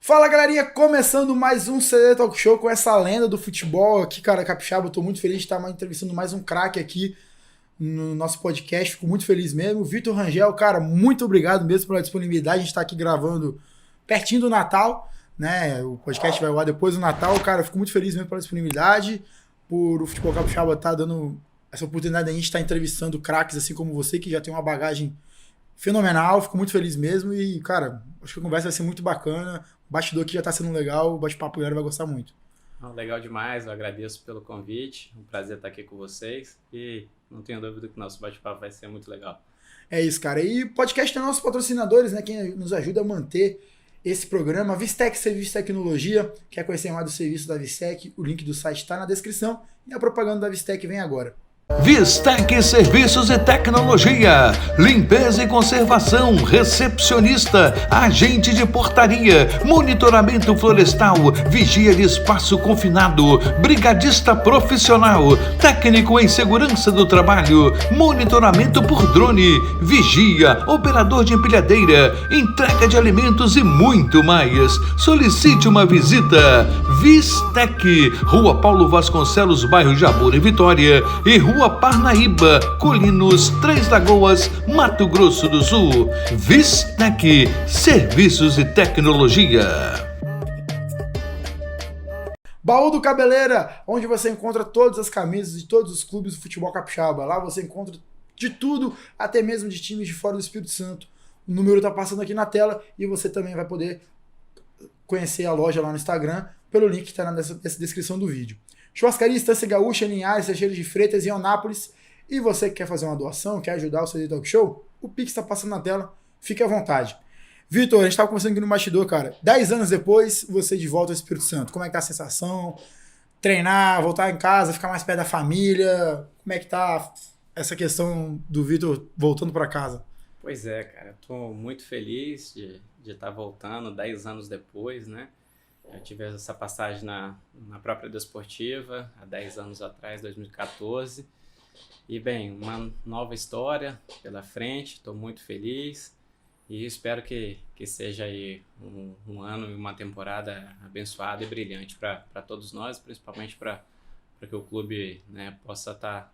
Fala, galerinha, começando mais um CD Talk Show com essa lenda do futebol aqui, cara, capixaba. Eu tô muito feliz de estar entrevistando mais um craque aqui no nosso podcast, fico muito feliz mesmo. Vitor Rangel, cara, muito obrigado mesmo pela disponibilidade. A gente tá aqui gravando pertinho do Natal, né? O podcast vai ao ar depois do Natal, cara. Eu fico muito feliz mesmo pela disponibilidade, por o futebol capixaba estar dando essa oportunidade da gente estar entrevistando craques assim como você, que já tem uma bagagem fenomenal. Fico muito feliz mesmo e, cara, acho que a conversa vai ser muito bacana. O bastidor aqui já tá sendo legal, o bate-papo galera vai gostar muito. Legal demais, eu agradeço pelo convite, um prazer estar aqui com vocês e não tenho dúvida que o nosso bate-papo vai ser muito legal. É isso, cara. E podcast tem nossos patrocinadores, né? Quem nos ajuda a manter esse programa. Vistec Serviço de Tecnologia. Quer conhecer mais do serviço da Vistec? O link do site está na descrição. E a propaganda da Vistec vem agora. Vistec Serviços e Tecnologia, limpeza e conservação, recepcionista, agente de portaria, monitoramento florestal, vigia de espaço confinado, brigadista profissional, técnico em segurança do trabalho, monitoramento por drone, vigia, operador de empilhadeira, entrega de alimentos e muito mais. Solicite uma visita. Vistec, Rua Paulo Vasconcelos, bairro Jabura e Vitória, e Rua Parnaíba, Colinos, Três Lagoas, Mato Grosso do Sul. Vistec, Serviços e Tecnologia. Baú do Cabeleira, onde você encontra todas as camisas de todos os clubes do futebol capixaba. Lá você encontra de tudo, até mesmo de times de fora do Espírito Santo. O número tá passando aqui na tela e você também vai poder conhecer a loja lá no Instagram pelo link que está nessa descrição do vídeo. Churrascaria Estância Gaúcha, Linhares, Teixeira de Freitas e Eunápolis. E você que quer fazer uma doação, quer ajudar o CD Talk Show, o Pix está passando na tela, fique à vontade. Vitor, a gente estava conversando aqui no bastidor, cara. 10 anos depois, você de volta ao Espírito Santo. Como é que tá a sensação? Treinar, voltar em casa, ficar mais perto da família? Como é que tá essa questão do Vitor voltando para casa? Pois é, cara, estou muito feliz de estar voltando 10 anos depois, né? Eu tive essa passagem na própria Desportiva, há 10 anos atrás, 2014. E, bem, uma nova história pela frente, estou muito feliz e espero que seja aí um ano e uma temporada abençoada e brilhante para todos nós, principalmente para que o clube, né, possa estar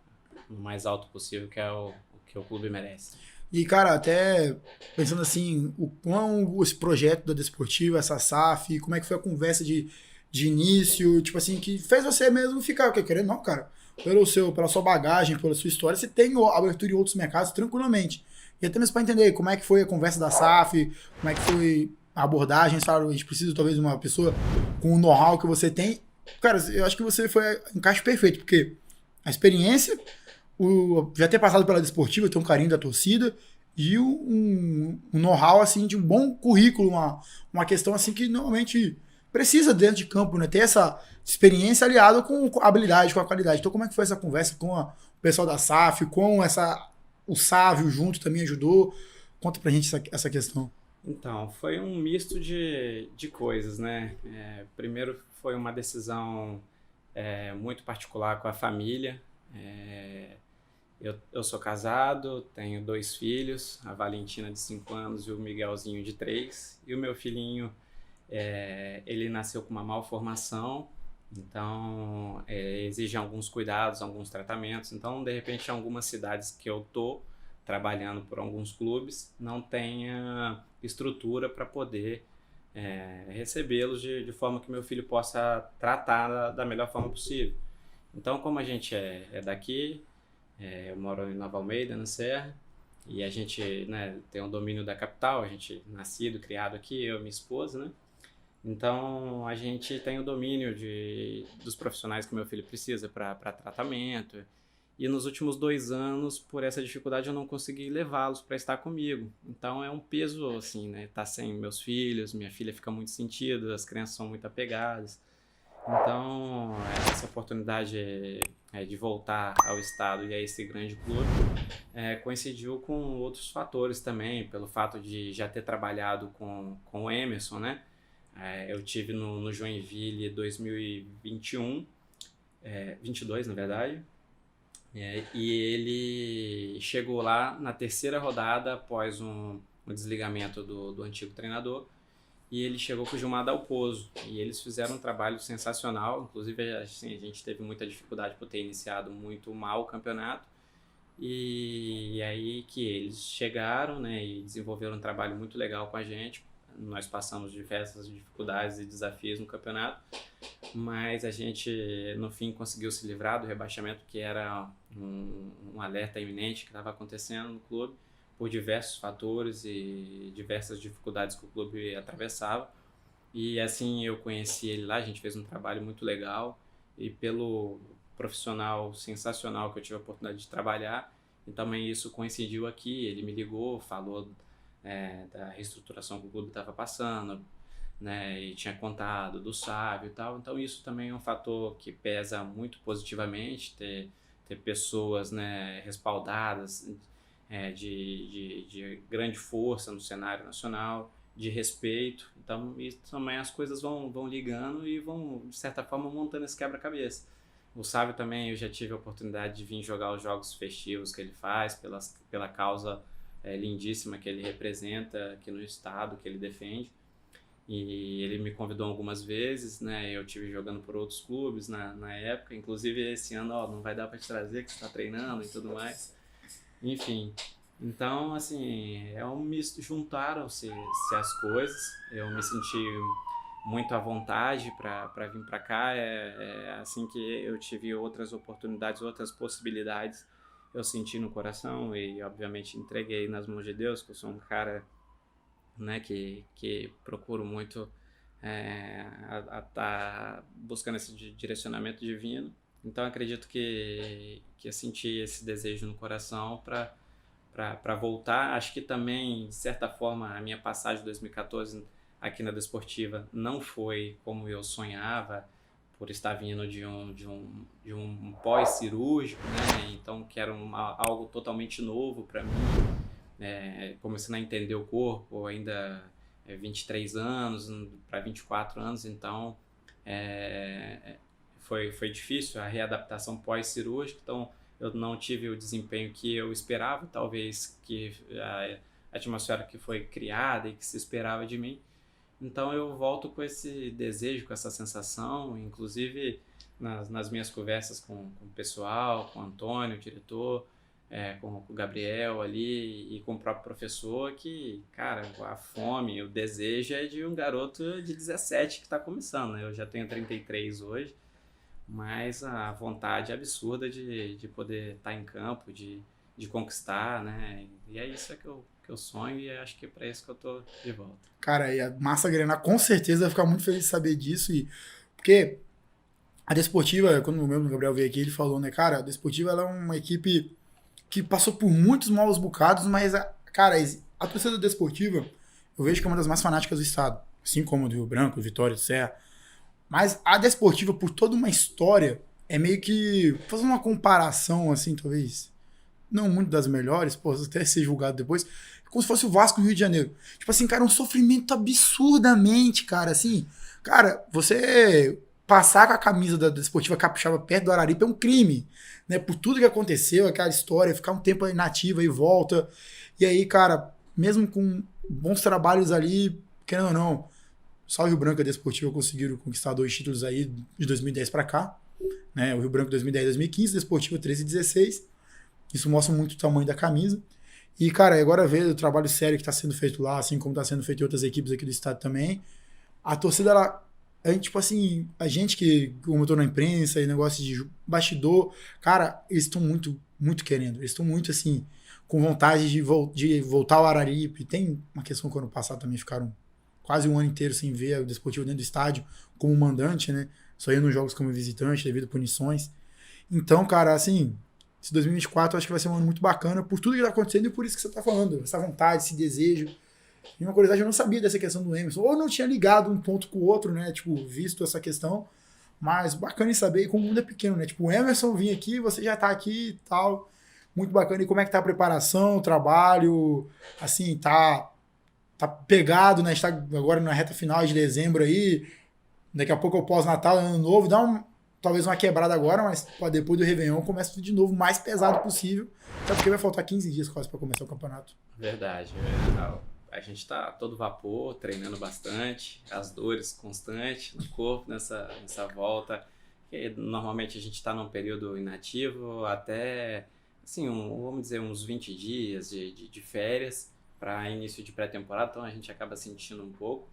no mais alto possível, que é o que o clube merece. E, cara, até pensando assim, o quão esse projeto da Desportiva, essa SAF, como é que foi a conversa de início, tipo assim, que fez você mesmo ficar, querendo não, cara, pela sua bagagem, pela sua história, você tem abertura em outros mercados tranquilamente. E até mesmo para entender como é que foi a conversa da SAF, como é que foi a abordagem, sabe? A gente precisa talvez de uma pessoa com o know-how que você tem. Cara, eu acho que você foi o encaixe perfeito, porque a experiência, já ter passado pela Desportiva, ter um carinho da torcida e um know-how assim, de um bom currículo, uma questão assim que normalmente precisa dentro de campo, né? Ter essa experiência aliada com a habilidade, com a qualidade. Então como é que foi essa conversa com o pessoal da SAF, com o Sávio junto também ajudou? Conta pra gente essa questão. Então, foi um misto de coisas, né? Primeiro foi uma decisão muito particular com a família. Eu sou casado, tenho 2 filhos, a Valentina de 5 anos e o Miguelzinho de 3. E o meu filhinho, ele nasceu com uma malformação, então exige alguns cuidados, alguns tratamentos. Então, de repente, em algumas cidades que eu tô trabalhando por alguns clubes, não tenha estrutura para poder recebê-los de forma que meu filho possa tratar da melhor forma possível. Então, como a gente é daqui, eu moro em Nova Almeida, na Serra, e a gente, né, tem um domínio da capital, a gente nascido, criado aqui, eu e minha esposa, né? Então, a gente tem o domínio dos profissionais que meu filho precisa para tratamento. E nos últimos 2 anos, por essa dificuldade, eu não consegui levá-los para estar comigo. Então, é um peso, assim, né? Tá sem meus filhos, minha filha fica muito sentida, as crianças são muito apegadas. Então, essa oportunidade de voltar ao estado e a esse grande clube coincidiu com outros fatores também, pelo fato de já ter trabalhado com o Emerson, né? Eu tive no Joinville 2021, 22 na verdade, e ele chegou lá na 3ª rodada após um desligamento do antigo treinador. e ele chegou com o Gilmar Dalpozo, e eles fizeram um trabalho sensacional, inclusive assim, a gente teve muita dificuldade por ter iniciado muito mal o campeonato, e aí que eles chegaram, né, e desenvolveram um trabalho muito legal com a gente. Nós passamos diversas dificuldades e desafios no campeonato, mas a gente no fim conseguiu se livrar do rebaixamento, que era um alerta iminente que estava acontecendo no clube, por diversos fatores e diversas dificuldades que o clube atravessava. E assim eu conheci ele lá, a gente fez um trabalho muito legal, e pelo profissional sensacional que eu tive a oportunidade de trabalhar, e também isso coincidiu aqui. Ele me ligou, falou da reestruturação que o clube estava passando, né, e tinha contado do Sávio e tal. Então isso também é um fator que pesa muito positivamente, ter pessoas, né, respaldadas, de grande força no cenário nacional, de respeito. Então isso também, as coisas vão ligando e vão, de certa forma, montando esse quebra-cabeça. O Sávio também, eu já tive a oportunidade de vir jogar os jogos festivos que ele faz, pela causa lindíssima que ele representa aqui no estado, que ele defende. E ele me convidou algumas vezes, né? Eu tive jogando por outros clubes na época, inclusive esse ano, não vai dar para te trazer, que você está treinando e tudo mais. Enfim, então, assim, é um misto, juntaram-se as coisas. Eu me senti muito à vontade para vir para cá. Assim que eu tive outras oportunidades, outras possibilidades, eu senti no coração e, obviamente, entreguei nas mãos de Deus, que eu sou um cara, né, que procuro muito tá buscando esse direcionamento divino. Então, acredito que eu senti esse desejo no coração para voltar. Acho que também, de certa forma, a minha passagem de 2014 aqui na Desportiva não foi como eu sonhava, por estar vindo de um pós-cirúrgico, né? Então, que era algo totalmente novo para mim. Começando a entender o corpo, ainda 23 anos para 24 anos, então foi difícil a readaptação pós-cirúrgica. Então eu não tive o desempenho que eu esperava, talvez que a atmosfera que foi criada e que se esperava de mim. Então eu volto com esse desejo, com essa sensação, inclusive nas minhas conversas com o pessoal, com o Antônio, o diretor, com o Gabriel ali e com o próprio professor, que, cara, a fome, o desejo é de um garoto de 17 que está começando, né? Eu já tenho 33 hoje, mas a vontade absurda de poder estar em campo, de conquistar, né? E é isso que eu sonho, e acho que é para isso que eu tô de volta. Cara, e a Massa Grená com certeza vai ficar muito feliz de saber disso, porque a Desportiva, quando o meu Gabriel veio aqui, ele falou, né, cara, a Desportiva ela é uma equipe que passou por muitos maus bocados, mas, cara, a torcida da Desportiva, eu vejo que é uma das mais fanáticas do estado, assim como do Rio Branco, Vitória de Serra, mas a Desportiva, por toda uma história, é meio que, fazendo uma comparação, assim, talvez, não muito das melhores, posso até ser julgado depois, como se fosse o Vasco no Rio de Janeiro. Tipo assim, cara, um sofrimento absurdamente, cara, assim, cara, você passar com a camisa da Desportiva Capixaba perto do Araripe é um crime, né, por tudo que aconteceu, aquela história, ficar um tempo inativa e volta, e aí, cara, mesmo com bons trabalhos ali, querendo ou não, só o Rio Branco e a Desportiva conseguiram conquistar 2 títulos aí de 2010 pra cá, né, o Rio Branco 2010 e 2015, Desportiva 13 e 16, isso mostra muito o tamanho da camisa. E, cara, agora ver o trabalho sério que está sendo feito lá, assim como está sendo feito em outras equipes aqui do estado também, a torcida, tipo assim, a gente que, como eu tô na imprensa e negócio de bastidor, cara, eles estão muito, muito querendo. Eles estão muito, assim, com vontade de voltar ao Araripe. Tem uma questão que ano passado também ficaram quase um ano inteiro sem ver o Desportivo dentro do estádio como mandante, né? Só ia nos jogos como visitante, devido a punições. Então, cara, assim, esse 2024 eu acho que vai ser um ano muito bacana por tudo que tá acontecendo e por isso que você tá falando. Essa vontade, esse desejo. E uma curiosidade, eu não sabia dessa questão do Emerson. Ou não tinha ligado um ponto com o outro, né? Tipo, visto essa questão. Mas bacana em saber como o mundo é pequeno, né? Tipo, o Emerson vinha aqui, você já tá aqui e tal. Muito bacana. E como é que tá a preparação, o trabalho? Assim, tá pegado, né? A gente tá agora na reta final de dezembro aí. Daqui a pouco é o pós-Natal, Ano Novo. Dá talvez uma quebrada agora, mas depois do Réveillon começa tudo de novo, mais pesado possível. Até porque vai faltar 15 dias quase para começar o campeonato. Verdade. a gente está todo vapor, treinando bastante, as dores constantes no corpo nessa volta. Que normalmente a gente está num período inativo até, assim, vamos dizer, uns 20 dias de férias para início de pré-temporada, então a gente acaba sentindo um pouco.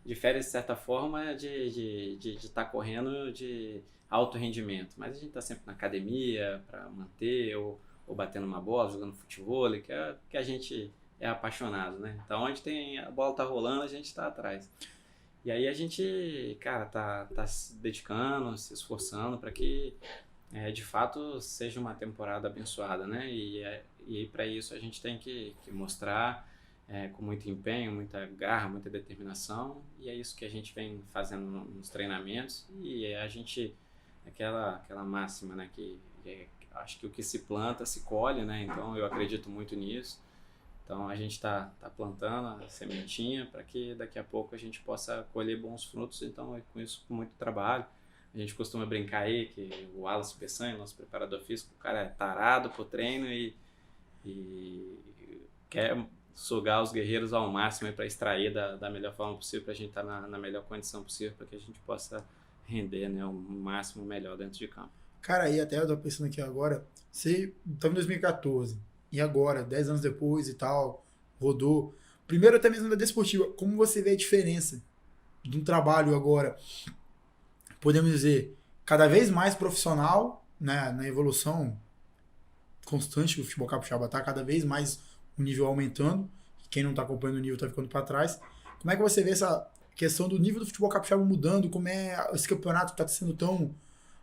De férias, de certa forma, de estar correndo de alto rendimento, mas a gente está sempre na academia para manter, ou batendo uma bola, jogando futebol, que a gente é apaixonado, né? Então, onde tem a bola tá rolando, a gente está atrás. E aí a gente, cara, tá se dedicando, se esforçando para que, de fato, seja uma temporada abençoada, né? E para isso a gente tem que mostrar com muito empenho, muita garra, muita determinação, e é isso que a gente vem fazendo nos treinamentos. E a gente, aquela máxima, né, que acho que o que se planta se colhe, né? Então eu acredito muito nisso. Então a gente está plantando a sementinha para que daqui a pouco a gente possa colher bons frutos. Então com isso, com muito trabalho. A gente costuma brincar aí que o Wallace Peçanha, nosso preparador físico, o cara é tarado pro treino e quer sugar os guerreiros ao máximo para extrair da melhor forma possível, para a gente estar na melhor condição possível, para que a gente possa render, né, o máximo melhor dentro de campo. Cara, aí até eu tô pensando aqui agora, você tá em 2014, e agora, 10 anos depois e tal, rodou. Primeiro até mesmo da Desportiva, como você vê a diferença de um trabalho agora, podemos dizer, cada vez mais profissional, né, na evolução constante que o futebol capixaba tá, cada vez mais o nível aumentando, quem não tá acompanhando o nível tá ficando para trás. Como é que você vê essa questão do nível do futebol capixaba mudando, como é esse campeonato tá sendo tão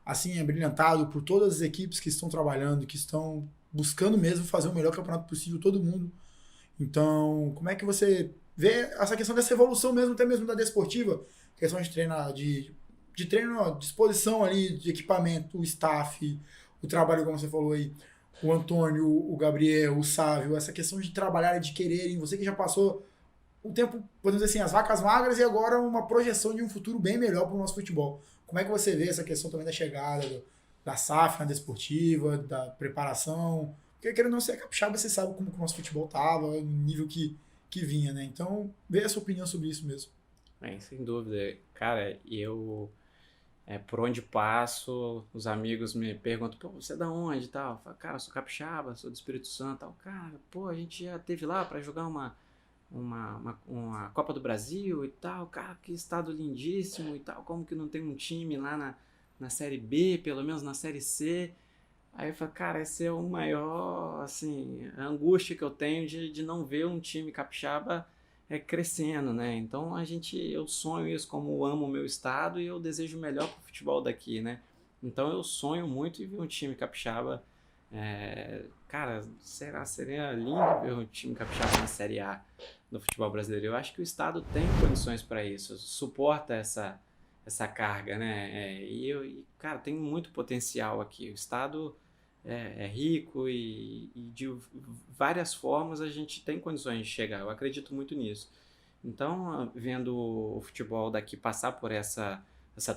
assim, brilhantado por todas as equipes que estão trabalhando, que estão buscando mesmo fazer o melhor campeonato possível, todo mundo. Então, como é que você vê essa questão dessa evolução mesmo, até mesmo da Desportiva, questão de treinar, de treino, disposição ali, de equipamento, o staff, o trabalho, como você falou aí, o Antônio, o Gabriel, o Sávio, essa questão de trabalhar e de quererem, você que já passou o tempo, podemos dizer assim, as vacas magras e agora uma projeção de um futuro bem melhor para o nosso futebol. Como é que você vê essa questão também da chegada da SAF na Desportiva, da preparação? Porque querendo não ser capixaba, você sabe como que o nosso futebol estava, o nível que vinha, né? Então, vê a sua opinião sobre isso mesmo. Bem, sem dúvida. Cara, eu, por onde passo, os amigos me perguntam, pô, você é da onde e tal? Eu falo, cara, eu sou capixaba, sou do Espírito Santo e tal. Cara, pô, a gente já teve lá para jogar uma Copa do Brasil e tal, cara, que estado lindíssimo e tal, como que não tem um time lá na Série B, pelo menos na Série C. Aí eu falo, cara, esse é o maior, assim, a angústia que eu tenho de não ver um time capixaba crescendo, né? Então eu sonho isso, como eu amo o meu estado e eu desejo o melhor pro futebol daqui, né? Então eu sonho muito em ver um time capixaba. Cara, seria lindo ver um time capixaba na Série A do futebol brasileiro. Eu acho que o estado tem condições para isso, suporta essa carga, né? Cara, tem muito potencial aqui. O estado é rico e de várias formas a gente tem condições de chegar. Eu acredito muito nisso. Então, vendo o futebol daqui passar por essa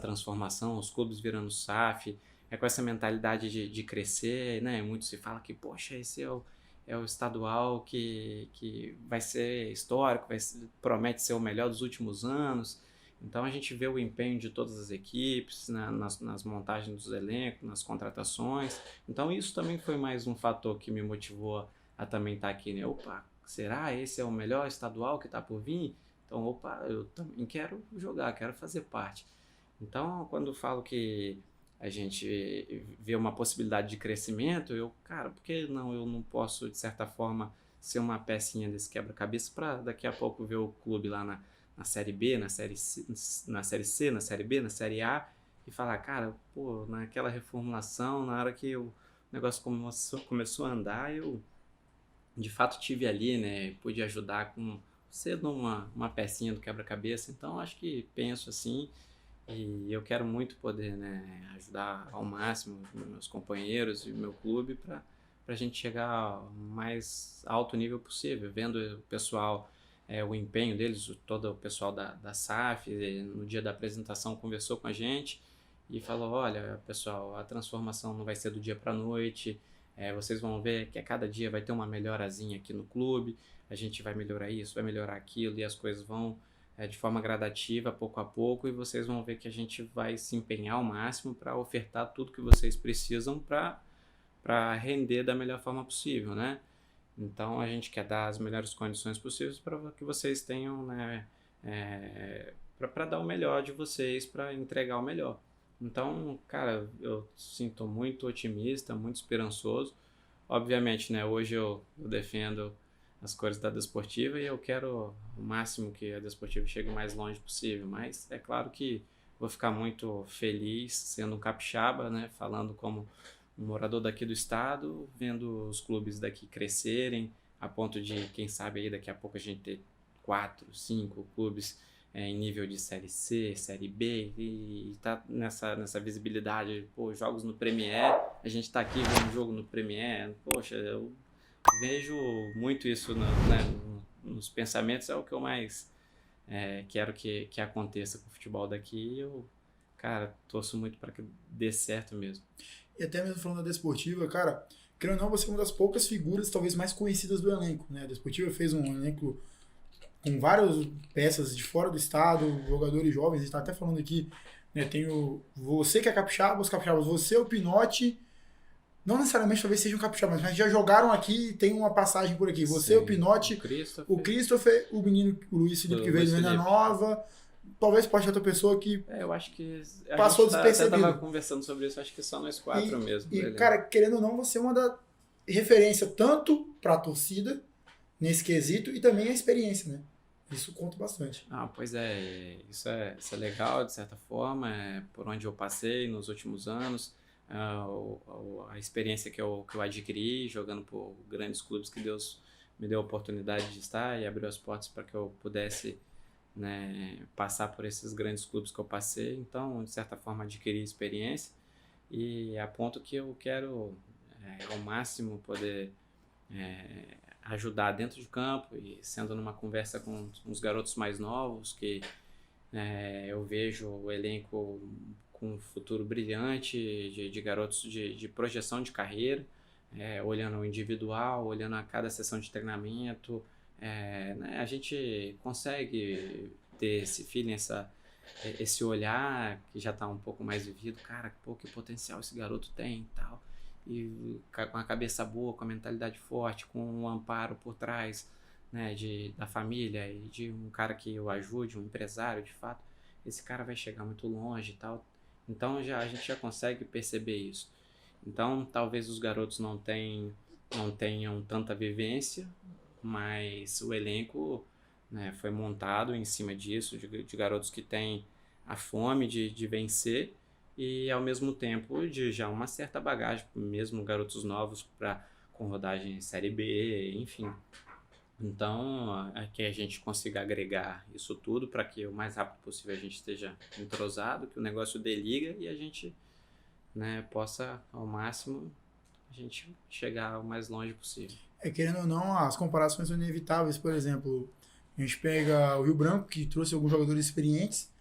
transformação, os clubes virando SAF, com essa mentalidade de crescer, né? Muito se fala que, poxa, esse é o estadual que vai ser histórico, promete ser o melhor dos últimos anos. Então a gente vê o empenho de todas as equipes nas montagens dos elencos, nas contratações. Então isso também foi mais um fator que me motivou a também estar aqui, né? Opa, será esse é o melhor estadual que está por vir? Então, opa, eu também quero jogar, quero fazer parte. Então, quando eu falo que a gente vê uma possibilidade de crescimento, cara, por que não? Eu não posso, de certa forma, ser uma pecinha desse quebra-cabeça para daqui a pouco ver o clube lá na Série B, na Série C, na Série B, na Série A e falar, cara, pô, naquela reformulação, na hora que o negócio começou a andar, eu de fato tive ali, né, pude ajudar sendo uma pecinha do quebra-cabeça. Então, acho que penso assim. E eu quero muito poder, né, ajudar ao máximo meus companheiros e o meu clube para a gente chegar ao mais alto nível possível, vendo o pessoal, o empenho deles, todo o pessoal da SAF, no dia da apresentação conversou com a gente e falou, olha, pessoal, a transformação não vai ser do dia para a noite, vocês vão ver que a cada dia vai ter uma melhorazinha aqui no clube, a gente vai melhorar isso, vai melhorar aquilo, e as coisas vão de forma gradativa, pouco a pouco, e vocês vão ver que a gente vai se empenhar ao máximo para ofertar tudo que vocês precisam para render da melhor forma possível, né? Então a gente quer dar as melhores condições possíveis para que vocês tenham, né, para dar o melhor de vocês, para entregar o melhor. Então, cara, eu sinto muito otimista, muito esperançoso. Obviamente, né, hoje eu defendo as cores da Desportiva e eu quero o máximo que a Desportiva chegue o mais longe possível, mas é claro que vou ficar muito feliz sendo um capixaba, né, falando como um morador daqui do estado, vendo os clubes daqui crescerem, a ponto de, quem sabe, aí daqui a pouco a gente ter 4, 5 clubes em nível de Série C, Série B, e tá nessa visibilidade, pô, jogos no Premier, a gente tá aqui vendo um jogo no Premier, poxa, eu vejo muito isso nos pensamentos, é o que eu mais quero que aconteça com o futebol daqui, e eu, cara, torço muito para que dê certo mesmo. E até mesmo falando da Desportiva, cara, querendo ou não, você é uma das poucas figuras talvez mais conhecidas do elenco, né? A Desportiva fez um elenco com várias peças de fora do estado, jogadores jovens, a gente tá até falando aqui, né? Tem você que é capixaba, os capixabas, você, o Pinotti, não necessariamente talvez sejam capixabas, mas já jogaram aqui e tem uma passagem por aqui. Você, sim, o Pinotti, o Christopher, o menino, o Luiz Felipe, que veio de Venda Nova, talvez pode ter outra pessoa que eu acho que passou despercebido. Eu tava conversando sobre isso, acho que só nós 4 mesmo. E, cara, querendo ou não, você é uma da referência tanto pra torcida, nesse quesito, e também a experiência, né? Isso conta bastante. Pois é, isso é legal, de certa forma, por onde eu passei nos últimos anos, a experiência que eu adquiri jogando por grandes clubes que Deus me deu a oportunidade de estar e abriu as portas para que eu pudesse, né, passar por esses grandes clubes que eu passei. Então, de certa forma, adquiri experiência e a ponto que eu quero ao máximo poder ajudar dentro de campo e sendo numa conversa com os garotos mais novos que eu vejo o elenco com um futuro brilhante de garotos de projeção de carreira, olhando o individual, olhando a cada sessão de treinamento, né, a gente consegue ter esse feeling, esse olhar que já está um pouco mais vivido, cara, pô, que potencial esse garoto tem e tal. E com a cabeça boa, com a mentalidade forte, com um amparo por trás, né, da família e de um cara que o ajude, um empresário de fato, esse cara vai chegar muito longe e tal. Então a gente já consegue perceber isso. Então talvez os garotos não tenham tanta vivência, mas o elenco, né, foi montado em cima disso, de garotos que têm a fome de vencer e ao mesmo tempo de já uma certa bagagem, mesmo garotos novos com rodagem em Série B, enfim. Então, que a gente consiga agregar isso tudo para que o mais rápido possível a gente esteja entrosado, que o negócio dê liga e a gente, né, possa ao máximo a gente chegar o mais longe possível. Querendo ou não, as comparações são inevitáveis. Por exemplo, a gente pega o Rio Branco, que trouxe alguns jogadores experientes,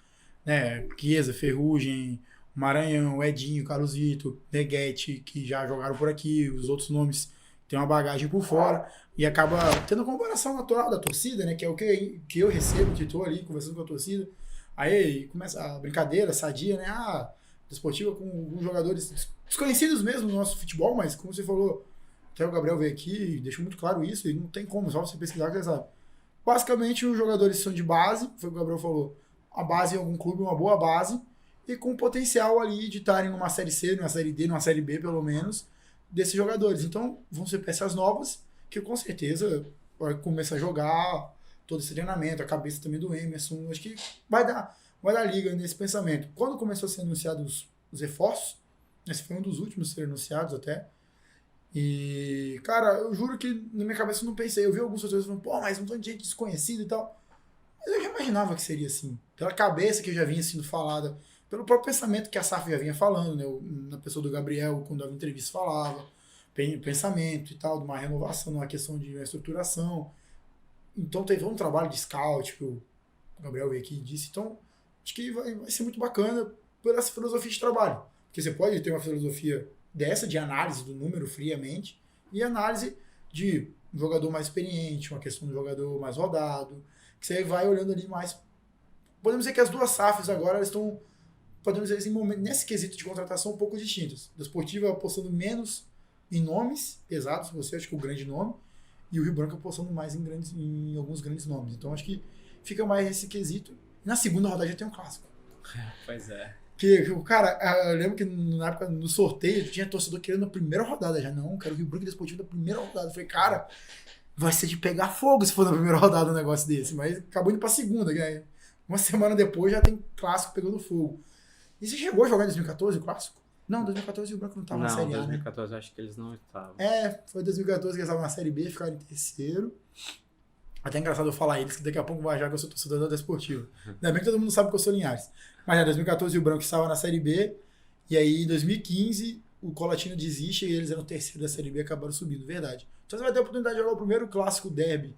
né, Chiesa, Ferrugem, Maranhão, Edinho, Carlos Vitor, Neguete, que já jogaram por aqui, os outros nomes têm uma bagagem por fora, e acaba tendo comparação natural da torcida, né, que é o que eu recebo, que estou ali conversando com a torcida, aí começa a brincadeira sadia, né, Desportiva com alguns jogadores desconhecidos mesmo no nosso futebol, mas como você falou, até o Gabriel veio aqui e deixou muito claro isso, e não tem como, só você pesquisar que você sabe. Basicamente, os jogadores são de base, foi o que o Gabriel falou, a base em algum clube, uma boa base, e com potencial ali de estarem numa Série C, numa Série D, numa Série B, pelo menos, desses jogadores. Então, vão ser peças novas, que com certeza vai começar a jogar todo esse treinamento, a cabeça também do Emerson, acho que vai dar liga nesse pensamento. Quando começou a ser anunciados os reforços, esse foi um dos últimos a ser anunciados até, e, cara, eu juro que na minha cabeça eu não pensei, eu vi alguns torcedores falando, pô, mas um monte de gente desconhecida e tal, mas eu já imaginava que seria assim, pela cabeça que já vinha sendo falada, pelo próprio pensamento que a SAF já vinha falando, né? Na pessoa do Gabriel, quando dava entrevista, falava, pensamento e tal, de uma renovação, de uma questão de uma estruturação. Então teve um trabalho de scout, que o Gabriel veio aqui e disse. Então, acho que vai ser muito bacana por essa filosofia de trabalho. Porque você pode ter uma filosofia dessa, de análise do número friamente, e análise de um jogador mais experiente, uma questão de jogador mais rodado, que você vai olhando ali mais. Podemos dizer que as duas SAFs agora elas estão, podemos dizer assim, nesse quesito de contratação um pouco distintas. A Desportiva apostando menos em nomes pesados, você acho que o grande nome, e o Rio Branco apostando mais em alguns grandes nomes. Então acho que fica mais esse quesito. Na segunda rodada já tem um clássico. Pois é. Que, cara, eu lembro que na época, no sorteio, tinha torcedor querendo na primeira rodada já. Não, cara, o Rio Branco e Desportivo na primeira rodada. Eu falei, cara, vai ser de pegar fogo se for na primeira rodada um negócio desse. Mas acabou indo pra segunda, né? Uma semana depois já tem clássico pegando fogo. E você chegou a jogar em 2014 o clássico? Não, 2014 o Branco não estava na Série A, 2014 acho que eles não estavam. Foi 2014 que eles estavam na Série B, ficaram em terceiro. Até engraçado eu falar eles, que daqui a pouco vai achar que eu sou torcedor da Desportiva. Ainda bem que todo mundo sabe que eu sou Linhares. Mas em 2014 o Branco estava na Série B, e aí em 2015 o Colatina desiste e eles eram o terceiro da Série B e acabaram subindo, verdade. Então você vai ter a oportunidade de jogar o primeiro clássico derby,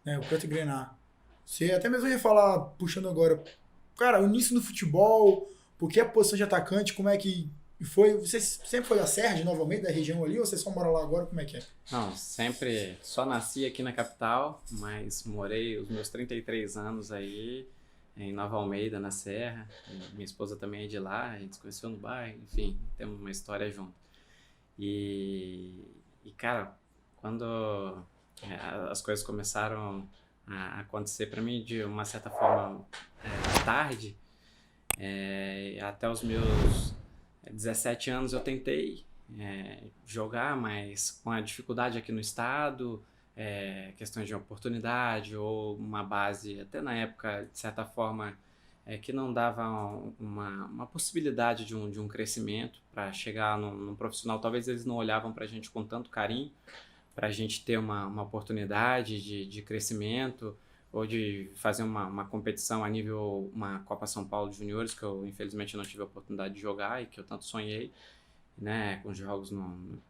né, o Preto e Grená. Você até mesmo ia falar, puxando agora, cara, o início no futebol, por que a posição de atacante, como é que foi? Você sempre foi da Serra, de Nova Almeida, da região ali, ou você só mora lá agora, como é que é? Não, sempre, só nasci aqui na capital, mas morei os meus 33 anos aí em Nova Almeida, na Serra. Minha esposa também é de lá, a gente se conheceu no bairro, enfim, temos uma história junto. E cara, quando as coisas começaram a acontecer para mim de uma certa forma tarde, até os meus 17 anos eu tentei jogar, mas com a dificuldade aqui no estado, questões de oportunidade ou uma base, até na época, de certa forma, que não dava uma possibilidade de um crescimento para chegar num profissional. Talvez eles não olhavam para a gente com tanto carinho, para a gente ter uma oportunidade de crescimento ou de fazer uma competição a nível, uma Copa São Paulo de Juniores, que eu infelizmente não tive a oportunidade de jogar e que eu tanto sonhei, né, com jogos no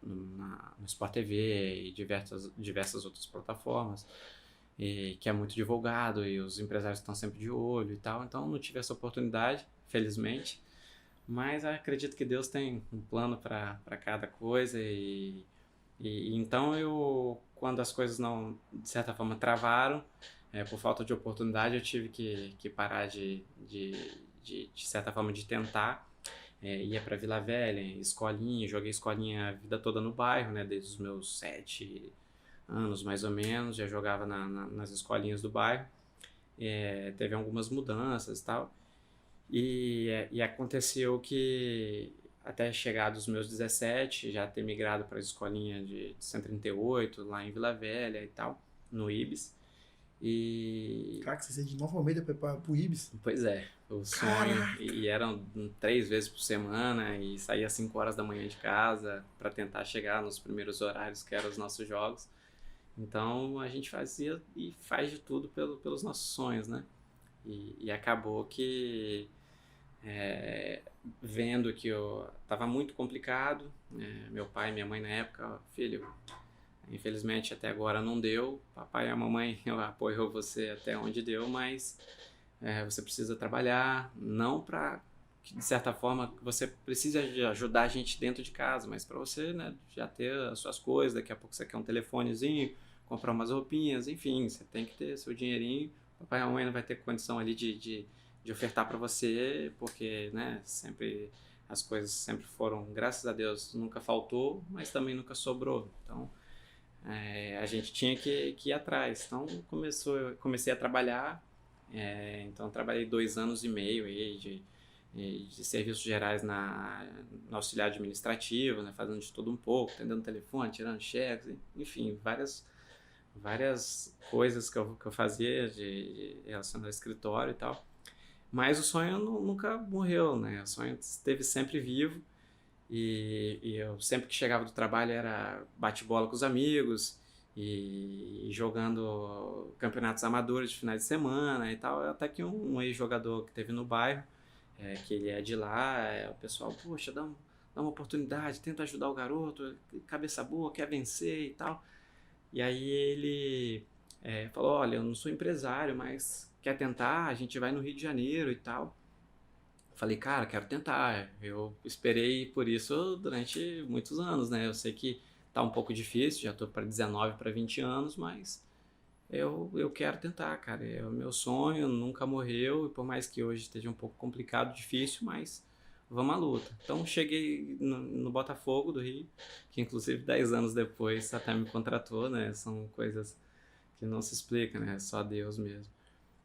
Sport TV e diversas outras plataformas, e que é muito divulgado e os empresários estão sempre de olho e tal. Então não tive essa oportunidade, felizmente, mas acredito que Deus tem um plano para cada coisa e então quando as coisas não, de certa forma, travaram, por falta de oportunidade, eu tive que parar de certa forma, de tentar. Ia para Vila Velha, escolinha, joguei escolinha a vida toda no bairro, né, desde os meus 7 anos, mais ou menos, já jogava nas escolinhas do bairro. Teve algumas mudanças e tal, e aconteceu que até chegar dos meus 17, já ter migrado para a escolinha de 138, lá em Vila Velha e tal, no Ibis. Caraca, você de Nova Almeida para o Ibis? Pois é, o sonho. E eram 3 vezes por semana e saía às 5 horas da manhã de casa para tentar chegar nos primeiros horários que eram os nossos jogos. Então a gente fazia e faz de tudo pelos nossos sonhos, né? E acabou que vendo que estava muito complicado, meu pai e minha mãe na época, filho, infelizmente até agora não deu, papai e a mamãe apoiou você até onde deu, mas você precisa trabalhar, não para que de certa forma você precisa ajudar a gente dentro de casa, mas para você, né, já ter as suas coisas, daqui a pouco você quer um telefonezinho, comprar umas roupinhas, enfim, você tem que ter seu dinheirinho, papai e a mamãe não vai ter condição ali de ofertar para você, porque, né, sempre as coisas sempre foram, graças a Deus, nunca faltou, mas também nunca sobrou. Então, a gente tinha que ir atrás. Então, comecei a trabalhar. Então, trabalhei 2 anos e meio aí de serviços gerais no auxiliar administrativo, né, fazendo de tudo um pouco, atendendo telefone, tirando cheques, enfim, várias coisas que eu fazia de relação ao escritório e tal. Mas o sonho nunca morreu, né? O sonho esteve sempre vivo e eu sempre que chegava do trabalho era bate-bola com os amigos e jogando campeonatos amadores de finais de semana e tal. Até que um ex-jogador que teve no bairro, que ele é de lá, o pessoal, poxa, dá uma oportunidade, tenta ajudar o garoto, cabeça boa, quer vencer e tal. E aí ele falou, olha, eu não sou empresário, mas quer tentar? A gente vai no Rio de Janeiro e tal. Falei, cara, quero tentar. Eu esperei por isso durante muitos anos, né? Eu sei que tá um pouco difícil, já tô para 19 para 20 anos, mas eu quero tentar, cara. É o meu sonho, nunca morreu, e por mais que hoje esteja um pouco complicado, difícil, mas vamos à luta. Então cheguei no Botafogo do Rio, que inclusive 10 anos depois até me contratou, né? São coisas que não se explicam, né? Só Deus mesmo.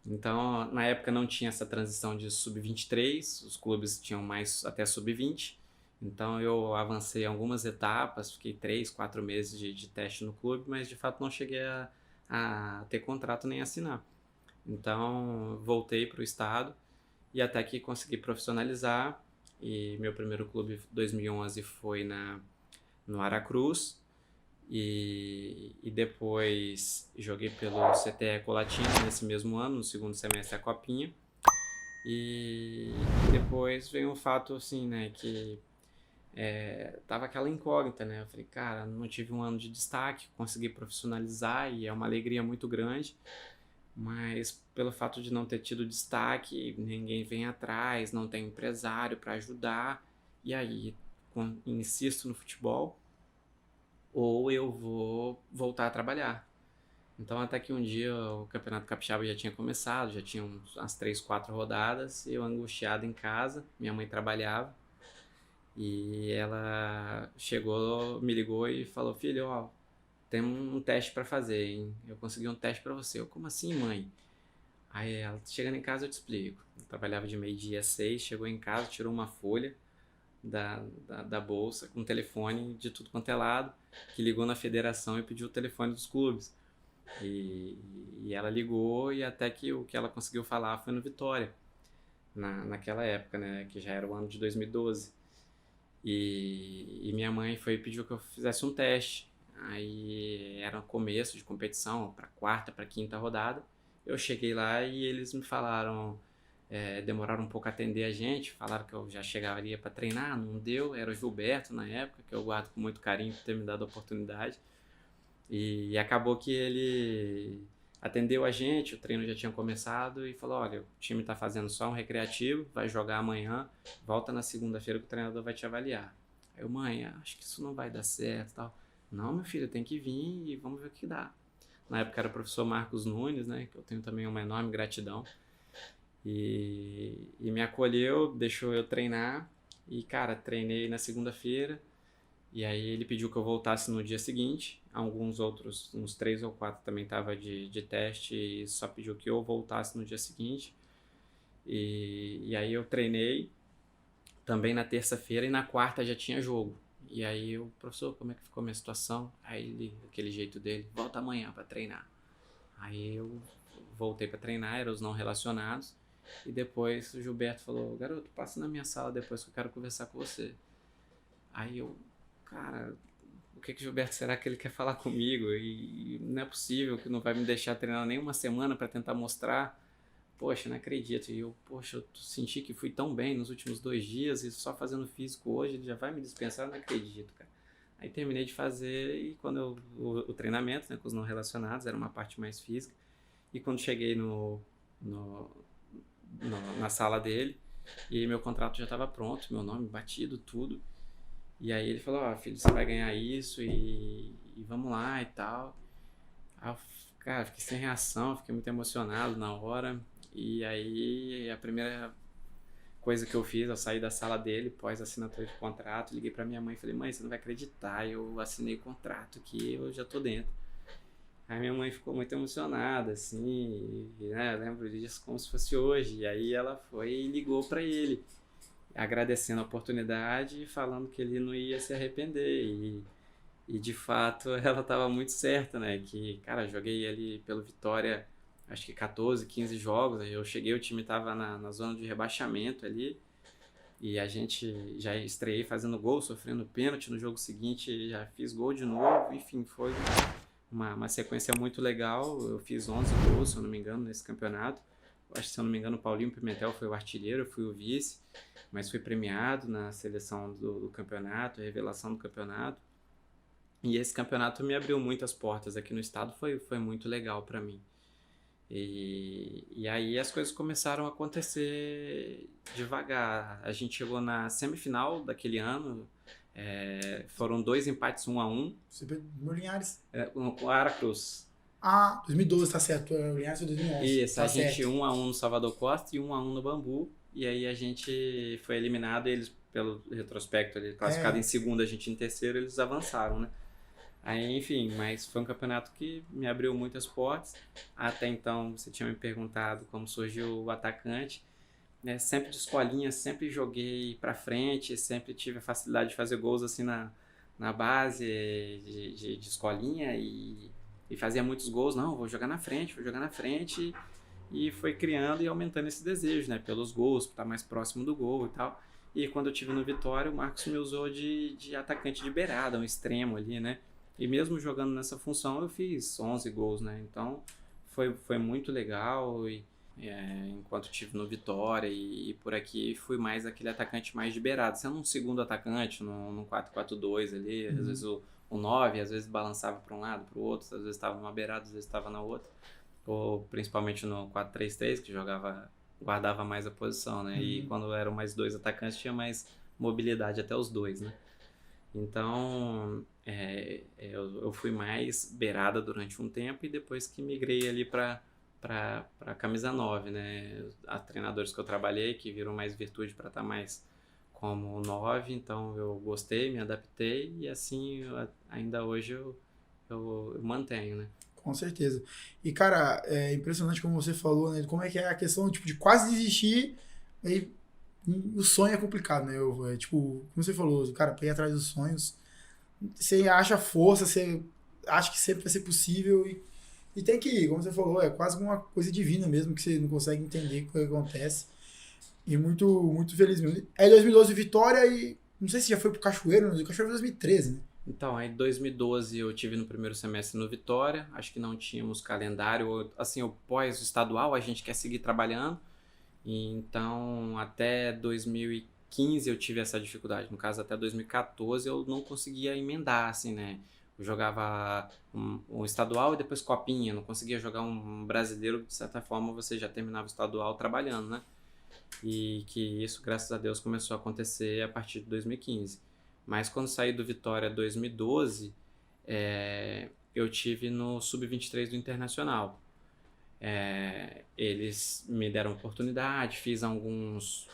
Então, na época não tinha essa transição de sub-23, os clubes tinham mais até sub-20. Então eu avancei algumas etapas, fiquei 3, 4 meses de teste no clube, mas de fato não cheguei a ter contrato nem assinar. Então voltei para o estado e até que consegui profissionalizar. E meu primeiro clube, 2011, foi no Aracruz. E depois joguei pelo CTE Colatina nesse mesmo ano, no segundo semestre a Copinha. E depois veio um fato assim, né, que tava aquela incógnita, né? Eu falei, cara, não tive um ano de destaque, consegui profissionalizar e é uma alegria muito grande, mas pelo fato de não ter tido destaque, ninguém vem atrás, não tem empresário para ajudar, e aí insisto no futebol ou eu vou voltar a trabalhar. Então até que um dia o Campeonato Capixaba já tinha começado, já tinha umas 3, 4 rodadas, eu angustiado em casa, minha mãe trabalhava, e ela chegou, me ligou e falou, filho, ó, tem um teste pra fazer, hein? Eu consegui um teste pra você. Eu, como assim, mãe? Aí ela, chegando em casa eu te explico. Eu trabalhava de 12h às 6h, chegou em casa, tirou uma folha da bolsa, com um telefone de tudo quanto é lado, que ligou na federação e pediu o telefone dos clubes. E ela ligou e até que o que ela conseguiu falar foi no Vitória, naquela época, né, que já era o ano de 2012. E minha mãe pediu que eu fizesse um teste. Aí era um começo de competição, para quarta, para quinta rodada. Eu cheguei lá e eles me falaram, demoraram um pouco a atender a gente, falaram que eu já chegaria para treinar, não deu. Era o Gilberto na época, que eu guardo com muito carinho por ter me dado a oportunidade. E acabou que ele atendeu a gente, o treino já tinha começado e falou, olha, o time está fazendo só um recreativo, vai jogar amanhã, volta na segunda-feira que o treinador vai te avaliar. Aí eu, mãe, acho que isso não vai dar certo e tal. Não, meu filho, tem que vir e vamos ver o que dá. Na época era o professor Marcos Nunes, né, que eu tenho também uma enorme gratidão. E me acolheu, deixou eu treinar e, cara, treinei na segunda-feira. E aí ele pediu que eu voltasse no dia seguinte. Alguns outros, uns 3 ou 4 também estavam de teste e só pediu que eu voltasse no dia seguinte. E aí eu treinei também na terça-feira e na quarta já tinha jogo. E aí o professor, como é que ficou a minha situação? Aí ele, aquele jeito dele, volta amanhã para treinar. Aí eu voltei para treinar, eram os não relacionados. E depois o Gilberto falou, garoto, passa na minha sala depois que eu quero conversar com você. Aí eu, cara, o que o Gilberto, será que ele quer falar comigo? E não é possível que não vai me deixar treinar nem uma semana para tentar mostrar. Poxa, não acredito. E eu, poxa, eu senti que fui tão bem nos últimos 2 dias e só fazendo físico hoje, ele já vai me dispensar, eu não acredito, cara. Aí terminei de fazer e quando o treinamento, né, com os não relacionados, era uma parte mais física. E quando cheguei na sala dele, e meu contrato já estava pronto, meu nome batido, tudo. E aí ele falou, ó, filho, você vai ganhar isso e vamos lá e tal. Aí eu, cara, fiquei sem reação, fiquei muito emocionado na hora. E aí a primeira coisa que eu fiz, eu saí da sala dele, pós assinatura de contrato, liguei pra minha mãe e falei, mãe, você não vai acreditar, eu assinei contrato aqui, eu já tô dentro. Aí minha mãe ficou muito emocionada, assim, e, né, eu lembro disso como se fosse hoje. E aí ela foi e ligou pra ele, agradecendo a oportunidade e falando que ele não ia se arrepender. E de fato ela estava muito certa, né? Que, cara, joguei ali pelo Vitória, acho que 14, 15 jogos. Eu cheguei, o time estava na zona de rebaixamento ali. E a gente já estreiei fazendo gol, sofrendo pênalti. No jogo seguinte já fiz gol de novo. Enfim, foi uma sequência muito legal. Eu fiz 11 gols, se eu não me engano, nesse campeonato. Acho que, se eu não me engano, o Paulinho Pimentel foi o artilheiro, eu fui o vice, mas fui premiado na seleção do campeonato, revelação do campeonato. E esse campeonato me abriu muitas portas aqui no estado, foi muito legal para mim. E aí as coisas começaram a acontecer devagar. A gente chegou na semifinal daquele ano, Foram 2 empates 1-1. Meu Linhares. Com o Aracruz. 2012, tá certo. O Linhares foi 2011. Isso, a gente 1-1 no Salvador Costa e 1-1 no Bambu. E aí a gente foi eliminado, eles, pelo retrospecto, classificado em segundo, a gente em terceiro, eles avançaram, né? Aí, enfim, mas foi um campeonato que me abriu muitas portas. Até então, você tinha me perguntado como surgiu o atacante. Né? Sempre de escolinha, sempre joguei pra frente, sempre tive a facilidade de fazer gols assim na base de escolinha e fazia muitos gols. Não, vou jogar na frente, vou jogar na frente. E foi criando e aumentando esse desejo, né? Pelos gols, por estar mais próximo do gol e tal. E quando eu tive no Vitória, o Marcos me usou de atacante de beirada, um extremo ali, né? E mesmo jogando nessa função, eu fiz 11 gols, né? Então, foi muito legal. E, enquanto estive no Vitória e por aqui, fui mais aquele atacante mais de beirada. Sendo um segundo atacante, no 4-4-2 ali. Às vezes o 9, às vezes balançava para um lado, para o outro. Às vezes estava numa beirada, às vezes estava na outra. Ou principalmente no 4-3-3, que guardava mais a posição, né? E quando eram mais 2 atacantes, tinha mais mobilidade até os 2, né? Então, eu fui mais beirada durante um tempo e depois que migrei ali para camisa 9, né? Há treinadores que eu trabalhei que viram mais virtude para estar mais como 9, então eu gostei, me adaptei e assim, ainda hoje eu mantenho, né? Com certeza. E, cara, é impressionante como você falou, né? Como é que é a questão, tipo, de quase desistir. Aí, o sonho é complicado, né? Tipo, como você falou, cara, pra ir atrás dos sonhos, você acha força, você acha que sempre vai ser possível e tem que ir. Como você falou, é quase uma coisa divina mesmo, que você não consegue entender o que acontece. E muito, muito feliz mesmo. É 2012 Vitória e não sei se já foi pro Cachoeiro, mas o Cachoeiro foi 2013, né? Então, aí em 2012 eu tive no primeiro semestre no Vitória, acho que não tínhamos calendário, assim, o pós-estadual a gente quer seguir trabalhando, e então até 2015 eu tive essa dificuldade, no caso até 2014 eu não conseguia emendar, assim, né, eu jogava um estadual e depois copinha, não conseguia jogar um brasileiro, de certa forma você já terminava o estadual trabalhando, né, e que isso, graças a Deus, começou a acontecer a partir de 2015. Mas quando saí do Vitória 2012, eu tive no Sub-23 do Internacional. Eles me deram oportunidade, fiz alguns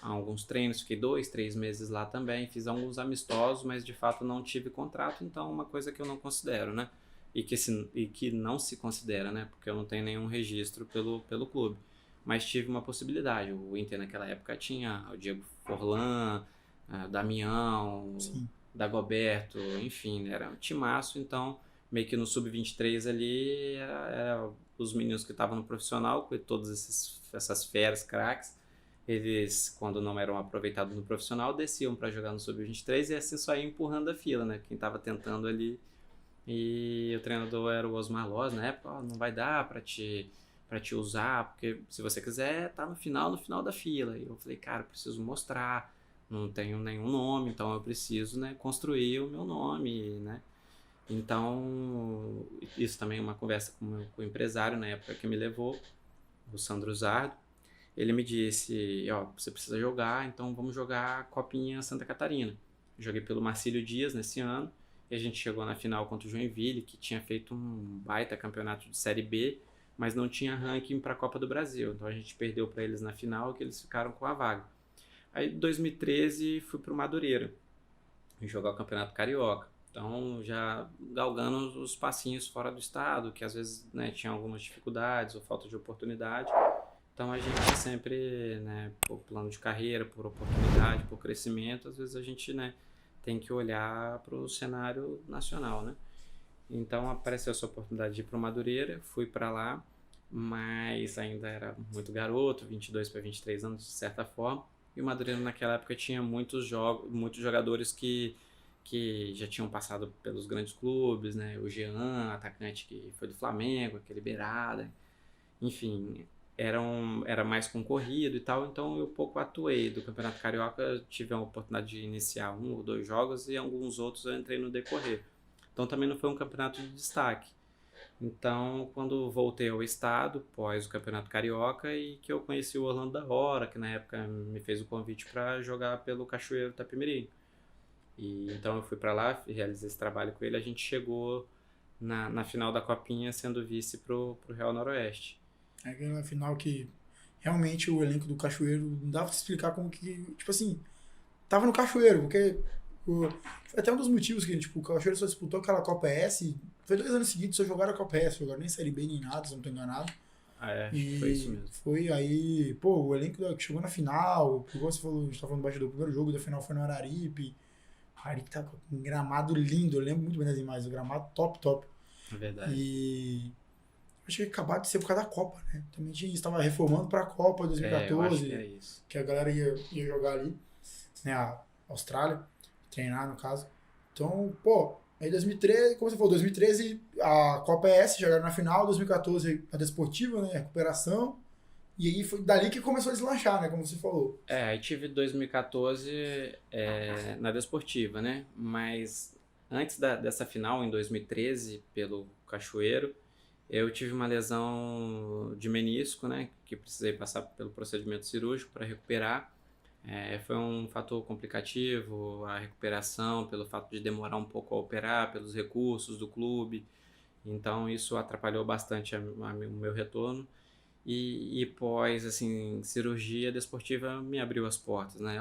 treinos, fiquei 2, 3 meses lá também, fiz alguns amistosos, mas de fato não tive contrato, então uma coisa que eu não considero, né? E que não se considera, né? Porque eu não tenho nenhum registro pelo clube. Mas tive uma possibilidade. O Inter naquela época tinha o Diego Forlan, Damião... Sim. Dagoberto, enfim, era um timaço, então meio que no Sub-23 ali era os meninos que estavam no profissional, com todas essas feras, craques, eles, quando não eram aproveitados no profissional, desciam para jogar no Sub-23 e assim só ia empurrando a fila, né, quem estava tentando ali, e o treinador era o Osmar Loz, na época, não vai dar para te usar, porque se você quiser, tá no final da fila, e eu falei, cara, preciso mostrar, não tenho nenhum nome, então eu preciso, né, construir o meu nome, né? Então, isso também é uma conversa com o empresário na época que me levou, o Sandro Zardo. Ele me disse, você precisa jogar, então vamos jogar Copinha Santa Catarina. Joguei pelo Marcílio Dias nesse ano, e a gente chegou na final contra o Joinville, que tinha feito um baita campeonato de Série B, mas não tinha ranking para a Copa do Brasil. Então a gente perdeu para eles na final, que eles ficaram com a vaga. Aí em 2013 fui para o Madureira jogar o Campeonato Carioca. Então já galgando os passinhos fora do estado, que às vezes, né, tinha algumas dificuldades ou falta de oportunidade. Então a gente sempre, né, por plano de carreira, por oportunidade, por crescimento, às vezes a gente, né, tem que olhar para o cenário nacional, né? Então apareceu essa oportunidade de ir para o Madureira, fui para lá, mas ainda era muito garoto, 22 para 23 anos de certa forma. E o Madureira naquela época tinha muitos jogadores que já tinham passado pelos grandes clubes, né? O Jean, atacante que foi do Flamengo, aquele beirada, enfim, era mais concorrido e tal, então eu pouco atuei do Campeonato Carioca, tive a oportunidade de iniciar 1 ou 2 jogos e alguns outros eu entrei no decorrer. Então também não foi um campeonato de destaque. Então, quando voltei ao estado, pós o Campeonato Carioca, e que eu conheci o Orlando da Hora, que na época me fez o convite para jogar pelo Cachoeiro Itapemirim. E então eu fui para lá, realizei esse trabalho com ele, a gente chegou na final da Copinha sendo vice pro Real Noroeste. É aquela final que realmente o elenco do Cachoeiro não dá pra explicar como que, tipo assim, tava no Cachoeiro, porque foi até um dos motivos que tipo, o Cachoeiro só disputou aquela Copa S, foi 2 anos seguidos só jogaram a Copa S, jogaram nem Série B nem nada, se eu não tô enganado. Acho que foi isso mesmo. Foi aí, pô, o elenco que chegou na final, igual você falou, a gente tá falando do primeiro jogo da final foi no Araripe. O Araripe tá com um gramado lindo, eu lembro muito bem das imagens, o gramado top. É verdade. E acho que acabado de ser por causa da Copa, né? Também tinha isso, estava reformando para a Copa 2014, eu acho que é isso. que a galera ia jogar ali, né? A Austrália, treinar no caso. Então, pô, aí 2013, como você falou, 2013 a Copa ES, jogaram na final, 2014 a Desportiva, né? Recuperação. E aí foi dali que começou a deslanchar, né? Como você falou. Aí tive 2014 na Desportiva, né? Mas antes dessa final, em 2013, pelo Cachoeiro, eu tive uma lesão de menisco, né? Que precisei passar pelo procedimento cirúrgico para recuperar. Foi um fator complicativo, a recuperação, pelo fato de demorar um pouco a operar, pelos recursos do clube. Então isso atrapalhou bastante o meu retorno. E pós, assim, cirurgia desportiva me abriu as portas, né?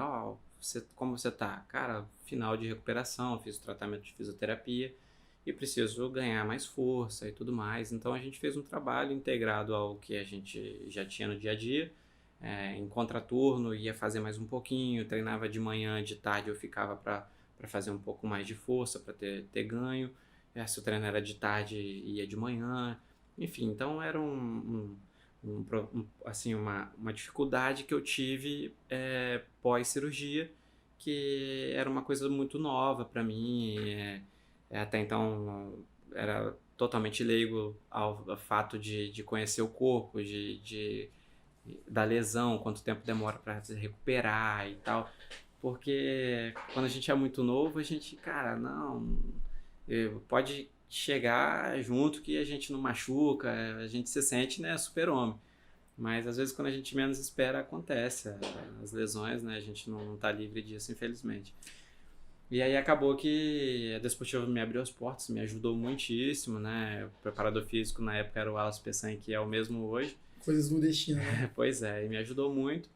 Como você tá? Cara, final de recuperação, fiz o tratamento de fisioterapia e preciso ganhar mais força e tudo mais. Então a gente fez um trabalho integrado ao que a gente já tinha no dia a dia. Em contraturno, ia fazer mais um pouquinho, treinava de manhã, de tarde eu ficava para fazer um pouco mais de força, para ter ganho. Se o treino era de tarde, ia de manhã. Enfim, então era assim, uma dificuldade que eu tive pós-cirurgia, que era uma coisa muito nova para mim. Até então era totalmente leigo ao fato de conhecer o corpo, da lesão, quanto tempo demora para se recuperar e tal. Porque quando a gente é muito novo, a gente, cara, pode chegar junto que a gente não machuca, a gente se sente, né, super-homem. Mas às vezes quando a gente menos espera, acontece as lesões, né, a gente não tá livre disso, infelizmente. E aí acabou que a Desportiva me abriu as portas, me ajudou muitíssimo, né, o preparador físico na época era o Wallace Peçanha, que é o mesmo hoje. Coisas do destino, né? Pois é, e me ajudou muito.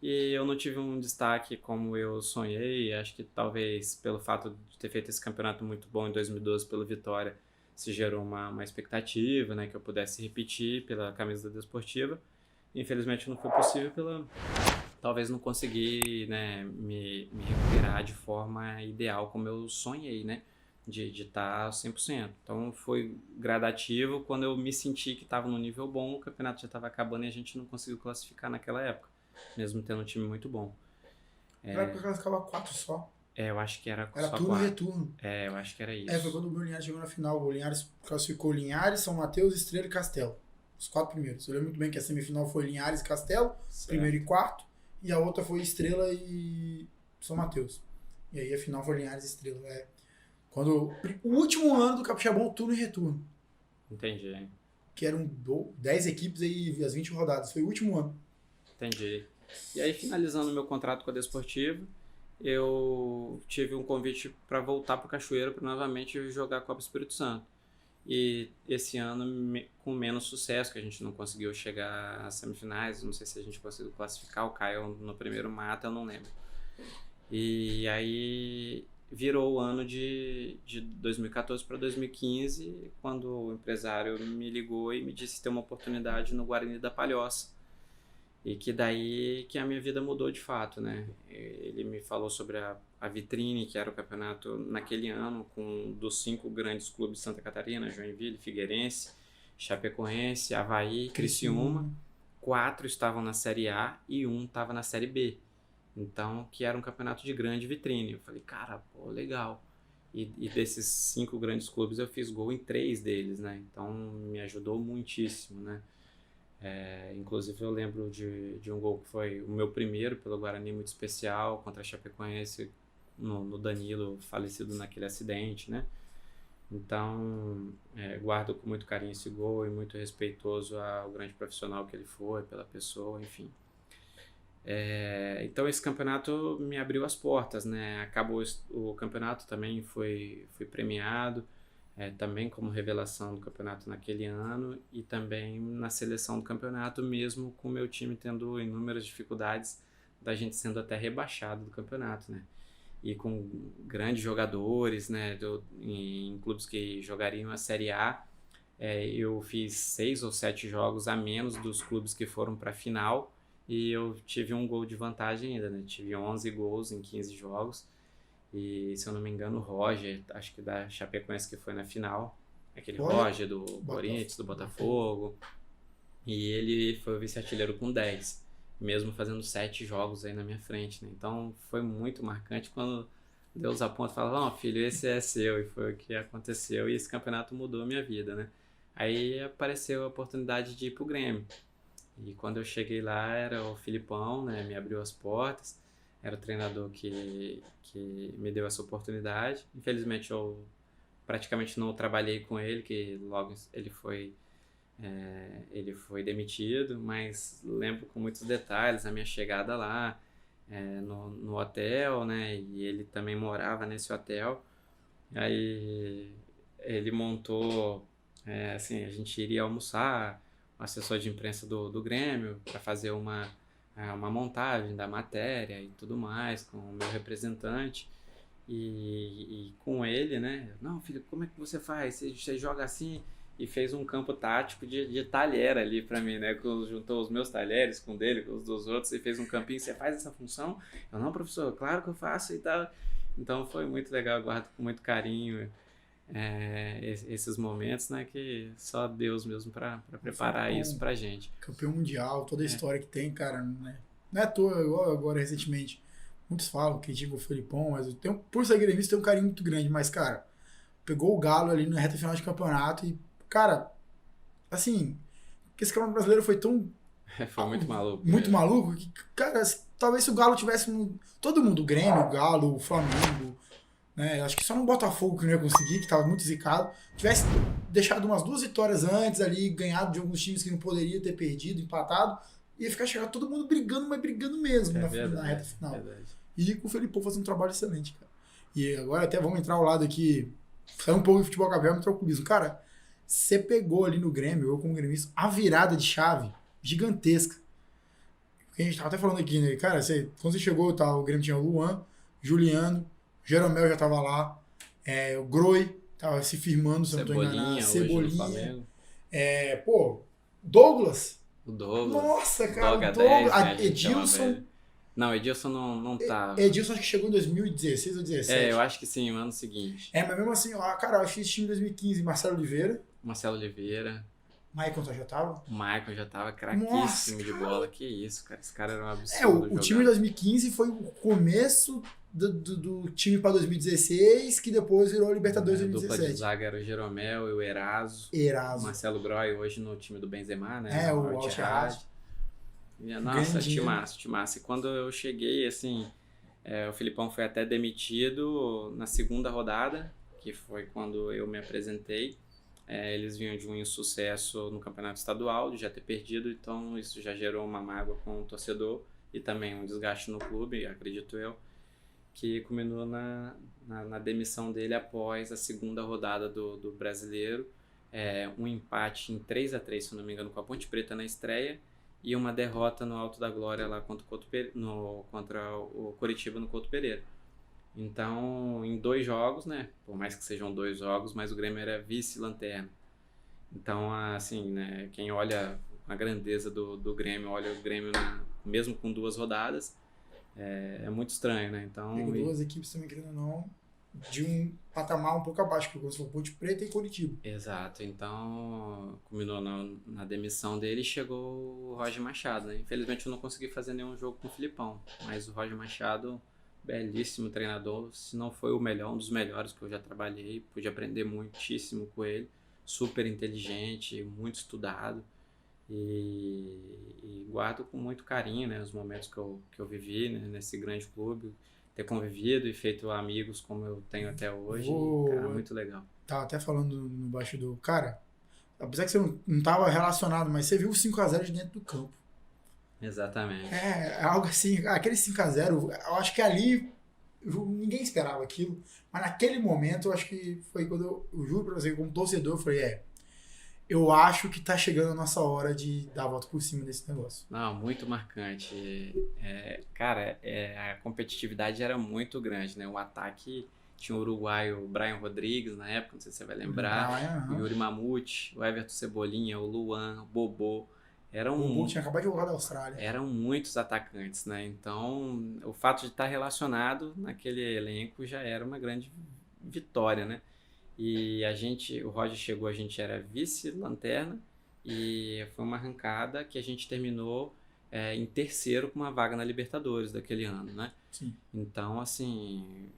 E eu não tive um destaque como eu sonhei. Acho que talvez pelo fato de ter feito esse campeonato muito bom em 2012 pelo Vitória, se gerou uma expectativa, né, que eu pudesse repetir pela camisa da Desportiva. Infelizmente não foi possível talvez não consegui, né, me recuperar de forma ideal como eu sonhei, né? De estar 100%. Então foi gradativo. Quando eu me senti que estava no nível bom, o campeonato já estava acabando e a gente não conseguiu classificar naquela época, mesmo tendo um time muito bom. Na época ela ficava 4 só. Eu acho que era só turno 4. e retorno. Eu acho que era isso. Foi quando o Linhares chegou na final. O Linhares classificou Linhares, São Mateus, Estrela e Castelo. Os 4 primeiros. Eu lembro muito bem que a semifinal foi Linhares e Castelo, certo. Primeiro e quarto. E a outra foi Estrela e São Mateus. E aí a final foi Linhares e Estrela. Quando o último ano do Capixabão, turno e retorno. Entendi. Que eram 10 equipes aí, as 20 rodadas. Foi o último ano. Entendi. E aí, finalizando meu contrato com a Desportiva, eu tive um convite para voltar para o Cachoeiro para novamente jogar a Copa Espírito Santo. E esse ano, com menos sucesso, que a gente não conseguiu chegar às semifinais, não sei se a gente conseguiu classificar, o Caio no primeiro mata, eu não lembro. E aí virou o ano de 2014 para 2015, quando o empresário me ligou e me disse ter uma oportunidade no Guarani da Palhoça. E que daí que a minha vida mudou de fato, né? Ele me falou sobre a vitrine, que era o campeonato naquele ano, dos 5 grandes clubes de Santa Catarina, Joinville, Figueirense, Chapecoense, Avaí, Criciúma. 4 estavam na Série A e 1 estava na Série B. Então, que era um campeonato de grande vitrine. Eu falei, cara, pô, legal. E desses 5 grandes clubes eu fiz gol em 3 deles, né? Então, me ajudou muitíssimo, né? Inclusive eu lembro de um gol que foi o meu primeiro pelo Guarani, muito especial, contra a Chapecoense, no Danilo, falecido naquele acidente, né? Então guardo com muito carinho esse gol e muito respeitoso ao grande profissional que ele foi, pela pessoa, enfim. Então esse campeonato me abriu as portas, né? Acabou o campeonato, também fui premiado, também como revelação do campeonato naquele ano e também na seleção do campeonato, mesmo com o meu time tendo inúmeras dificuldades, da gente sendo até rebaixado do campeonato, né? E com grandes jogadores, né? Em clubes que jogariam a Série A, eu fiz 6 ou 7 jogos a menos dos clubes que foram para a final. E eu tive um gol de vantagem ainda, né? Tive 11 gols em 15 jogos. E, se eu não me engano, o Roger, acho que da Chapecoense, que foi na final. Aquele Roger do Corinthians, do Botafogo. E ele foi o vice-artilheiro com 10. Mesmo fazendo 7 jogos aí na minha frente, né? Então, foi muito marcante quando Deus aponta e fala, não, filho, esse é seu. E foi o que aconteceu. E esse campeonato mudou a minha vida, né? Aí apareceu a oportunidade de ir pro Grêmio. E quando eu cheguei lá, era o Filipão, né? Me abriu as portas. Era o treinador que me deu essa oportunidade. Infelizmente, eu praticamente não trabalhei com ele, que logo ele foi demitido. Mas lembro com muitos detalhes a minha chegada lá, no hotel, né? E ele também morava nesse hotel. Aí ele montou, assim, a gente iria almoçar, o assessor de imprensa do Grêmio, para fazer uma montagem da matéria e tudo mais, com o meu representante. E com ele, né? Não, filho, como é que você faz? Você joga assim? E fez um campo tático de talher ali para mim, né? Juntou os meus talheres com o dele, com os dos outros, e fez um campinho. Você faz essa função? Eu, não, professor, claro que eu faço e tal. Então foi muito legal, eu guardo com muito carinho esses momentos, né, que só Deus mesmo para preparar isso pra gente. Campeão mundial, toda a história que tem, cara, né? Não é à toa, igual agora recentemente, muitos falam que tinha o Felipão, mas eu tenho, por ser gremista, tem um carinho muito grande, mas, cara, pegou o Galo ali na reta final de campeonato e, cara, assim, esse campeonato brasileiro foi tão... Foi muito maluco. Muito maluco, que, cara, talvez se o Galo tivesse... Todo mundo, o Grêmio, o Galo, o Flamengo... Né? Acho que só no Botafogo que não ia conseguir, que estava muito zicado. Tivesse deixado umas 2 vitórias antes ali, ganhado de alguns times que não poderia ter perdido, empatado, ia ficar chegando todo mundo brigando, mas brigando mesmo na reta final. E com o Felipão fazendo um trabalho excelente, cara. E agora até vamos entrar ao lado aqui, sair um pouco de futebol cabelo, entrar o clubismo. Cara, você pegou ali no Grêmio, eu como gremista, a virada de chave gigantesca. Porque a gente tava até falando aqui, né? Cara, quando você chegou, o Grêmio tinha o Luan, Juliano, Jeromel já tava lá, o Groi tava se firmando, se não tô enganado. Cebolinha. Douglas. O Douglas. Nossa, cara, Douglas. 10, né, Edilson. Não, Edilson não tava. Edilson acho que chegou em 2016 ou 2017. Eu acho que sim, no ano seguinte. Mas mesmo assim, cara, eu acho que esse time em 2015, Marcelo Oliveira. Maicon já tava? O Maicon já tava craquíssimo de bola. Que isso, cara. Esse cara era um absurdo. O time de 2015 foi o começo do time para 2016, que depois virou Libertadores 2017. A dupla de zaga era o Jeromel e o Eraso. O Marcelo Groi, hoje no time do Benzema, né? O Al-Shahad. Nossa, timaço. E quando eu cheguei, assim, o Filipão foi até demitido na segunda rodada, que foi quando eu me apresentei. Eles vinham de um insucesso no campeonato estadual, de já ter perdido, então isso já gerou uma mágoa com o torcedor e também um desgaste no clube, acredito eu, que culminou na demissão dele após a segunda rodada do Brasileiro. Um empate em 3-3, se não me engano, com a Ponte Preta na estreia e uma derrota no Alto da Glória lá contra o Coritiba no Couto Pereira. Então, em 2 jogos, né? Por mais que sejam 2 jogos, mas o Grêmio era vice-lanterna. Então, assim, né? Quem olha a grandeza do Grêmio, olha o Grêmio mesmo com 2 rodadas, é muito estranho, né? Então, Tem 2 equipes também, querendo ou não, de um patamar um pouco abaixo, porque você falou Ponte Preta e Coritiba. Exato. Então, culminou na demissão dele e chegou o Roger Machado, né? Infelizmente, eu não consegui fazer nenhum jogo com o Filipão, mas o Roger Machado... belíssimo treinador, se não foi o melhor, um dos melhores que eu já trabalhei, pude aprender muitíssimo com ele, super inteligente, muito estudado e guardo com muito carinho, né, os momentos que eu vivi, né, nesse grande clube, ter convivido e feito amigos como eu tenho até hoje, cara, muito legal. Tava até falando no bastidor, cara, apesar que você não tava relacionado, mas você viu o 5-0 de dentro do campo. Exatamente. É algo assim, aquele 5-0, eu acho que ali ninguém esperava aquilo, mas naquele momento eu acho que foi quando eu juro pra você, como torcedor, eu falei, eu acho que tá chegando a nossa hora de dar a volta por cima desse negócio. Não, muito marcante. Cara, a competitividade era muito grande, né? O ataque tinha o uruguaio Brian Rodrigues na época, não sei se você vai lembrar, o Yuri Mamute, o Everton Cebolinha, o Luan, o Bobô. O Bobô tinha acabado de voltar da Austrália. Eram muitos atacantes, né? Então, o fato de estar relacionado naquele elenco já era uma grande vitória, né? E o Roger chegou, a gente era vice-lanterna e foi uma arrancada que a gente terminou em terceiro com uma vaga na Libertadores daquele ano, né? Sim. Então, assim,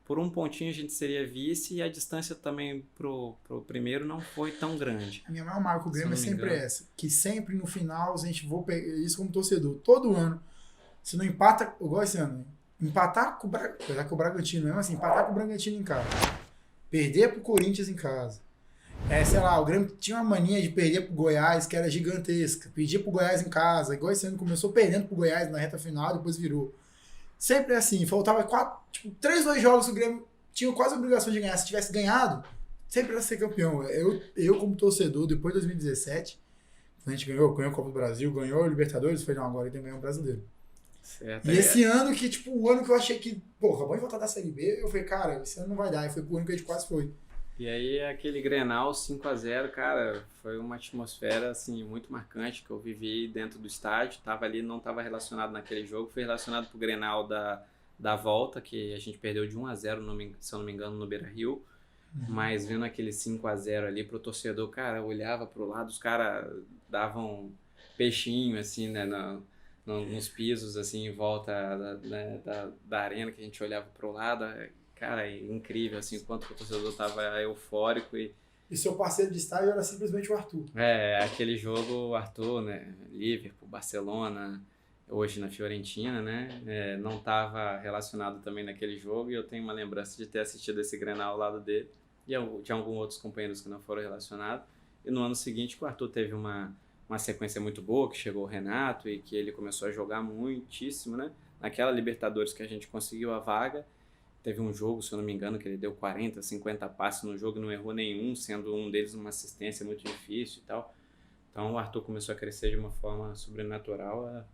por um pontinho a gente seria vice e a distância também pro primeiro não foi tão grande. A minha maior marca com o Grêmio é sempre essa, que sempre no final a gente vou pegar isso como torcedor, todo ano, se não empata, igual esse ano, empatar com o Bragantino, mesmo assim, empatar com o Bragantino em casa, perder pro Corinthians em casa. Sei lá, o Grêmio tinha uma mania de perder pro Goiás, que era gigantesca. Perdia pro Goiás em casa, igual esse ano começou perdendo pro Goiás na reta final, depois virou. Sempre assim, faltava 3-2 jogos, o Grêmio tinha quase a obrigação de ganhar. Se tivesse ganhado, sempre ia ser campeão. Eu como torcedor, depois de 2017, a gente ganhou a Copa do Brasil, ganhou a Libertadores, foi não, agora tem que ganhar o Brasileiro. Certo, e esse ano que, o ano que eu achei que, acabou de voltar da Série B, eu falei, cara, esse ano não vai dar. E foi pro ano que a gente quase foi. E aí aquele Grenal 5-0, cara, foi uma atmosfera assim muito marcante que eu vivi dentro do estádio, tava ali, não estava relacionado naquele jogo, foi relacionado pro Grenal da volta, que a gente perdeu de 1-0, se eu não me engano, no Beira-Rio, mas vendo aquele 5-0 ali pro torcedor, cara, eu olhava pro lado, os caras davam peixinho assim, né, nos pisos assim em volta da arena, que a gente olhava pro lado. Cara, é incrível, assim, o quanto o torcedor tava eufórico e seu parceiro de estádio era simplesmente o Arthur. Aquele jogo, o Arthur, né, Liverpool, Barcelona, hoje na Fiorentina, né, não tava relacionado também naquele jogo e eu tenho uma lembrança de ter assistido esse Grenal ao lado dele e tinha alguns outros companheiros que não foram relacionados. E no ano seguinte o Arthur teve uma sequência muito boa, que chegou o Renato e que ele começou a jogar muitíssimo, né, naquela Libertadores que a gente conseguiu a vaga. Teve um jogo, se eu não me engano, que ele deu 40, 50 passes no jogo e não errou nenhum, sendo um deles uma assistência muito difícil e tal. Então o Arthur começou a crescer de uma forma sobrenatural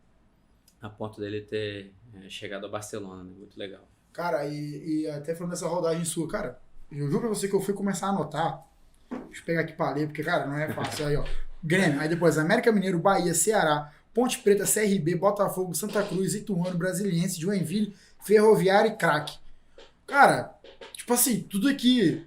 a ponto dele ter chegado ao Barcelona, né? Muito legal. Cara, e até falando dessa rodagem sua, cara, eu juro pra você que eu fui começar a anotar. Deixa eu pegar aqui pra ler, porque, cara, não é fácil. Aí, ó, Grêmio, aí depois América Mineiro, Bahia, Ceará, Ponte Preta, CRB, Botafogo, Santa Cruz, Ituano, Brasiliense, Joinville, Ferroviária e Craque. Cara, assim, tudo aqui,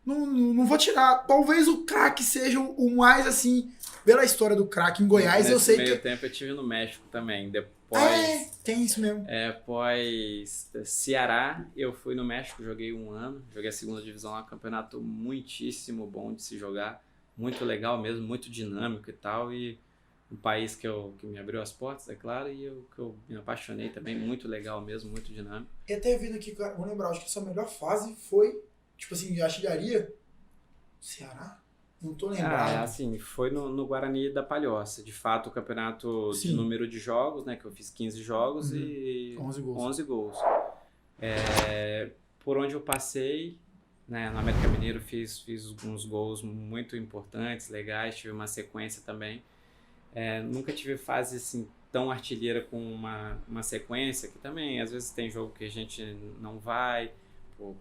não vou tirar. Talvez o Craque seja o mais, assim, pela história do Craque em Goiás, eu sei que... Nesse meio tempo eu estive no México também, depois... tem isso mesmo. Após Ceará, eu fui no México, joguei um ano, joguei a segunda divisão lá, um campeonato muitíssimo bom de se jogar, muito legal mesmo, muito dinâmico e tal, e um país que me abriu as portas, é claro, e que eu me apaixonei também, muito legal mesmo, muito dinâmico. E até vindo aqui, cara, vou lembrar, acho que sua melhor fase foi, de artilharia, Ceará? Não tô lembrado. Assim, foi no Guarani da Palhoça. De fato, o campeonato de número de jogos, né, que eu fiz 15 jogos e 11 gols. Por onde eu passei, né, no América Mineiro, fiz uns gols muito importantes, legais, tive uma sequência também. Nunca tive fase assim tão artilheira com uma sequência, que também às vezes tem jogo que a gente não vai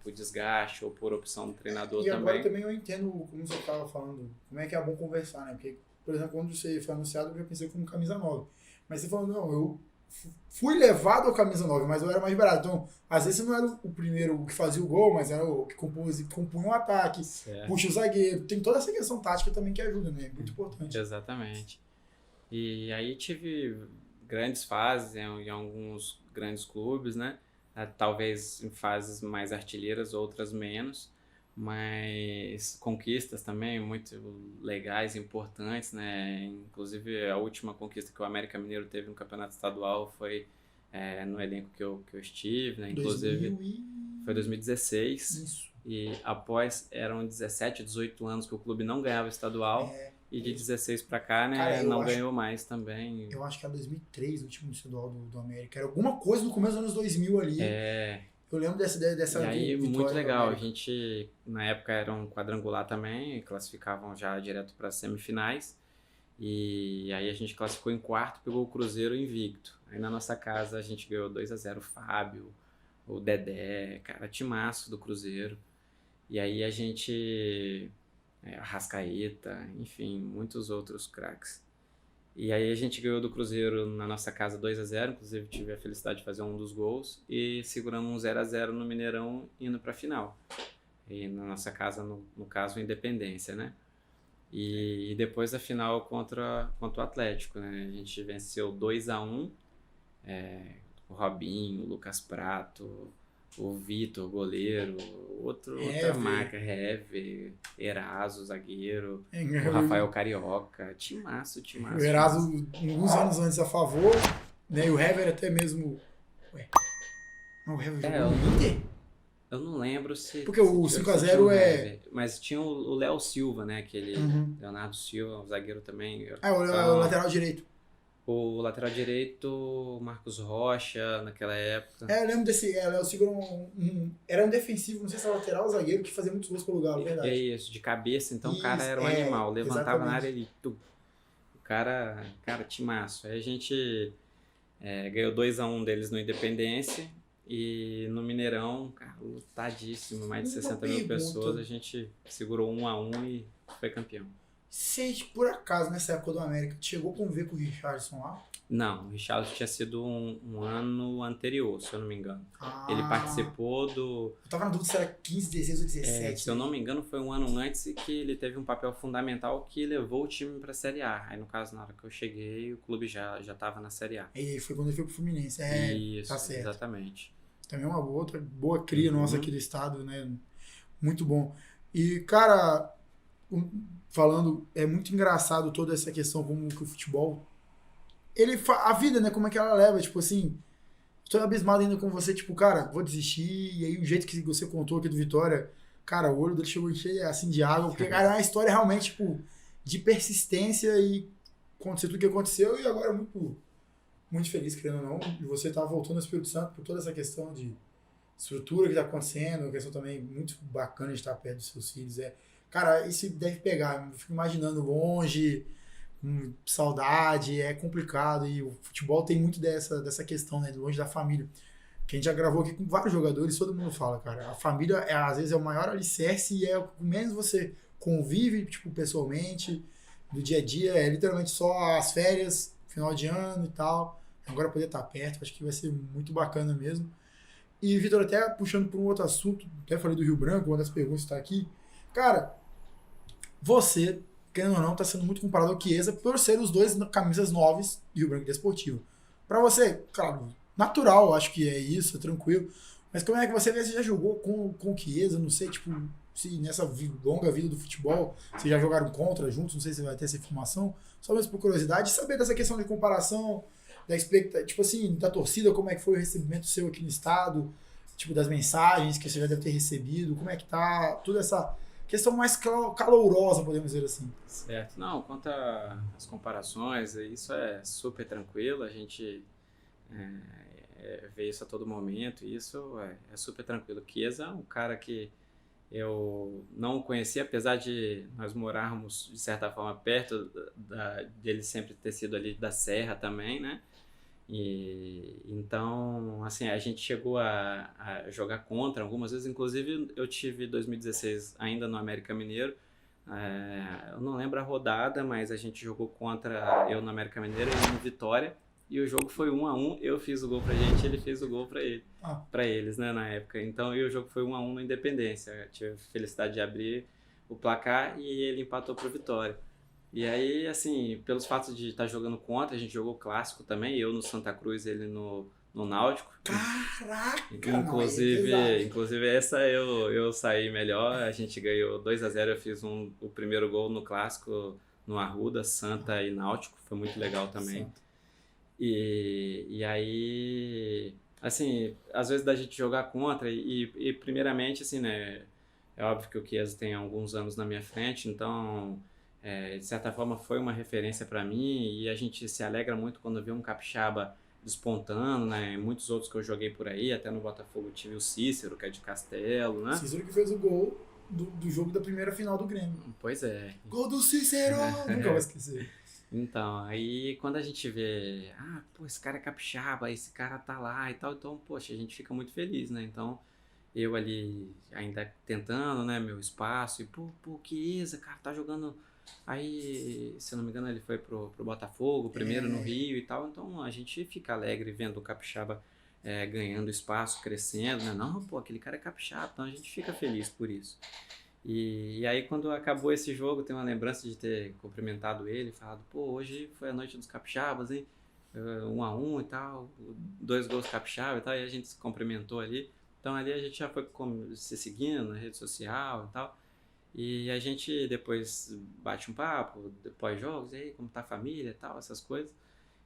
por desgaste ou por opção do treinador também. E agora também eu entendo como você estava falando, como é que é bom conversar, né? Porque, por exemplo, quando você foi anunciado, eu já pensei como camisa 9. Mas você falou, não, eu fui levado ao camisa 9, mas eu era mais barato. Então, às vezes você não era o primeiro que fazia o gol, mas era o que compunha o ataque, puxa o zagueiro. Tem toda essa questão tática também que ajuda, né? Muito importante. Exatamente. E aí tive grandes fases em alguns grandes clubes, né? Talvez em fases mais artilheiras, outras menos, mas conquistas também muito legais, importantes, né? Inclusive a última conquista que o América Mineiro teve no campeonato estadual foi no elenco que eu estive, né? Inclusive foi 2016. Isso. E após, eram 17, 18 anos que o clube não ganhava estadual. E de 16 pra cá, né, Cara, não ganhou mais também. Eu acho que era 2003 o último estadual do América. Era alguma coisa no começo dos anos 2000 ali. Eu lembro dessa E aí, vitória muito do legal. A América. gente, na época, era um quadrangular também, classificavam já direto para as semifinais. E aí a gente classificou em quarto, pegou o Cruzeiro invicto. Aí na nossa casa a gente ganhou 2-0 o Fábio, o Dedé, cara, timaço do Cruzeiro. E aí a gente, Arrascaeta, enfim, muitos outros craques. E aí a gente ganhou do Cruzeiro na nossa casa 2-0, inclusive tive a felicidade de fazer um dos gols, e seguramos um 0-0 no Mineirão indo para a final. E na nossa casa, no caso, Independência, né? E depois da final contra o Atlético, né? A gente venceu 2-1, o Robinho, o Lucas Prato, o Vitor, goleiro, outra marca, Heve, Eraso, zagueiro, o Rafael Carioca, timaço. O Eraso, alguns anos antes, a favor, né? E o Hever até mesmo... Não, o Hever jogou no Inter? Eu não lembro se... Porque o 5-0 é... Mas tinha o Léo Silva, né? Aquele Leonardo Silva, o zagueiro também. O lateral direito. O lateral direito, Marcos Rocha, naquela época. Eu lembro desse... Léo Silva era um defensivo, não sei se era lateral ou zagueiro, que fazia muitos gols pelo Galo, verdade. É isso, de cabeça. Então o cara era um animal. Levantava na área e... O cara, timaço. Aí a gente ganhou 2-1 deles no Independência. E no Mineirão, cara, lotadíssimo, mais de 60 mil pessoas, a gente segurou 1-1 e foi campeão. Você, por acaso, nessa época do América, chegou a conviver com o Richarlison lá? Não, o Richarlison tinha sido um ano anterior, se eu não me engano. Ele participou do... Eu tava na dúvida se era 15, 16 ou 17. Se eu não me engano, foi um ano antes e que ele teve um papel fundamental que levou o time pra Série A. Aí, no caso, na hora que eu cheguei, o clube já tava na Série A. E aí foi quando ele foi pro Fluminense. Isso, tá certo. Exatamente. Também é uma outra boa cria nossa aqui do estado, né? Muito bom. E, cara, falando, é muito engraçado toda essa questão como que o futebol... a vida, né? Como é que ela leva, tipo assim... Estou abismado ainda com você, tipo, cara, vou desistir. E aí o jeito que você contou aqui do Vitória, cara, o olho dele chegou cheio assim de água. Porque, cara, é uma história realmente, tipo, de persistência e acontecer tudo que aconteceu. E agora muito feliz, querendo ou não, de você estar voltando ao Espírito Santo por toda essa questão de estrutura que está acontecendo, uma questão também muito bacana de estar perto dos seus filhos. Cara, isso deve pegar, eu fico imaginando longe, com saudade, é complicado, e o futebol tem muito dessa questão, né, longe da família. Que a gente já gravou aqui com vários jogadores, todo mundo fala, cara, a família às vezes é o maior alicerce e é o que menos você convive, tipo, pessoalmente, do dia a dia, é literalmente só as férias, final de ano e tal. Agora poder estar perto, acho que vai ser muito bacana mesmo. E, Vitor, até puxando por um outro assunto, até falei do Rio Branco, uma das perguntas está aqui. Cara, você, querendo ou não, está sendo muito comparado ao Chiesa por ser os dois camisas 9 do Rio Branco Desportivo. Para você, claro, natural, acho que é isso, é tranquilo. Mas como é que você vê? Você já jogou com o Chiesa? Não sei, tipo, se nessa longa vida do futebol, vocês já jogaram contra juntos, não sei se vai ter essa informação. Só mesmo por curiosidade, saber dessa questão de comparação, da expectativa, tipo assim, da torcida, como é que foi o recebimento seu aqui no estado, tipo, das mensagens que você já deve ter recebido, como é que tá, toda essa questão mais calorosa, podemos dizer assim. Certo. Não, quanto às comparações, isso é super tranquilo, a gente vê isso a todo momento, isso é super tranquilo. Chiesa é um cara que eu não conhecia, apesar de nós morarmos, de certa forma, perto de ele sempre ter sido ali da Serra também, né? E então, assim, a gente chegou a jogar contra algumas vezes, inclusive eu tive 2016 ainda no América Mineiro, eu não lembro a rodada, mas a gente jogou contra eu no América Mineiro e no Vitória, e o jogo foi 1-1, eu fiz o gol pra gente, ele fez o gol pra eles, né, na época. Então, o jogo foi 1-1 no Independência. Eu tive a felicidade de abrir o placar e ele empatou pro Vitória. E aí, assim, pelos fatos de estar jogando contra, a gente jogou clássico também, eu no Santa Cruz, ele no Náutico. Caraca! Inclusive essa eu saí melhor, a gente ganhou 2-0, eu fiz o primeiro gol no clássico no Arruda, Santa e Náutico, foi muito legal também. E aí, assim, às vezes da gente jogar contra e primeiramente, assim, né, é óbvio que o Chiesa tem alguns anos na minha frente, então de certa forma foi uma referência para mim, e a gente se alegra muito quando vê um capixaba despontando, né? Muitos outros que eu joguei por aí, até no Botafogo tive o Cícero, que é de Castelo, né? Cícero que fez o gol do jogo da primeira final do Grêmio. Pois é. Gol do Cícero! Nunca vou esquecer. Então, aí quando a gente vê, pô, esse cara é capixaba, esse cara tá lá e tal, então, poxa, a gente fica muito feliz, né? Então, eu ali ainda tentando, né, meu espaço, e pô, que Isa, cara, tá jogando. Aí, se eu não me engano, ele foi pro Botafogo, primeiro no Rio e tal, então a gente fica alegre vendo o capixaba ganhando espaço, crescendo, né? Não, pô, aquele cara é capixaba, então a gente fica feliz por isso. E aí quando acabou esse jogo, tem uma lembrança de ter cumprimentado ele, falado, pô, hoje foi a noite dos capixabas, hein? 1-1 e tal, 2 gols capixaba e tal, e a gente se cumprimentou ali. Então ali a gente já foi se seguindo na rede social e tal. E a gente depois bate um papo, depois jogos, e aí, como tá a família e tal, essas coisas.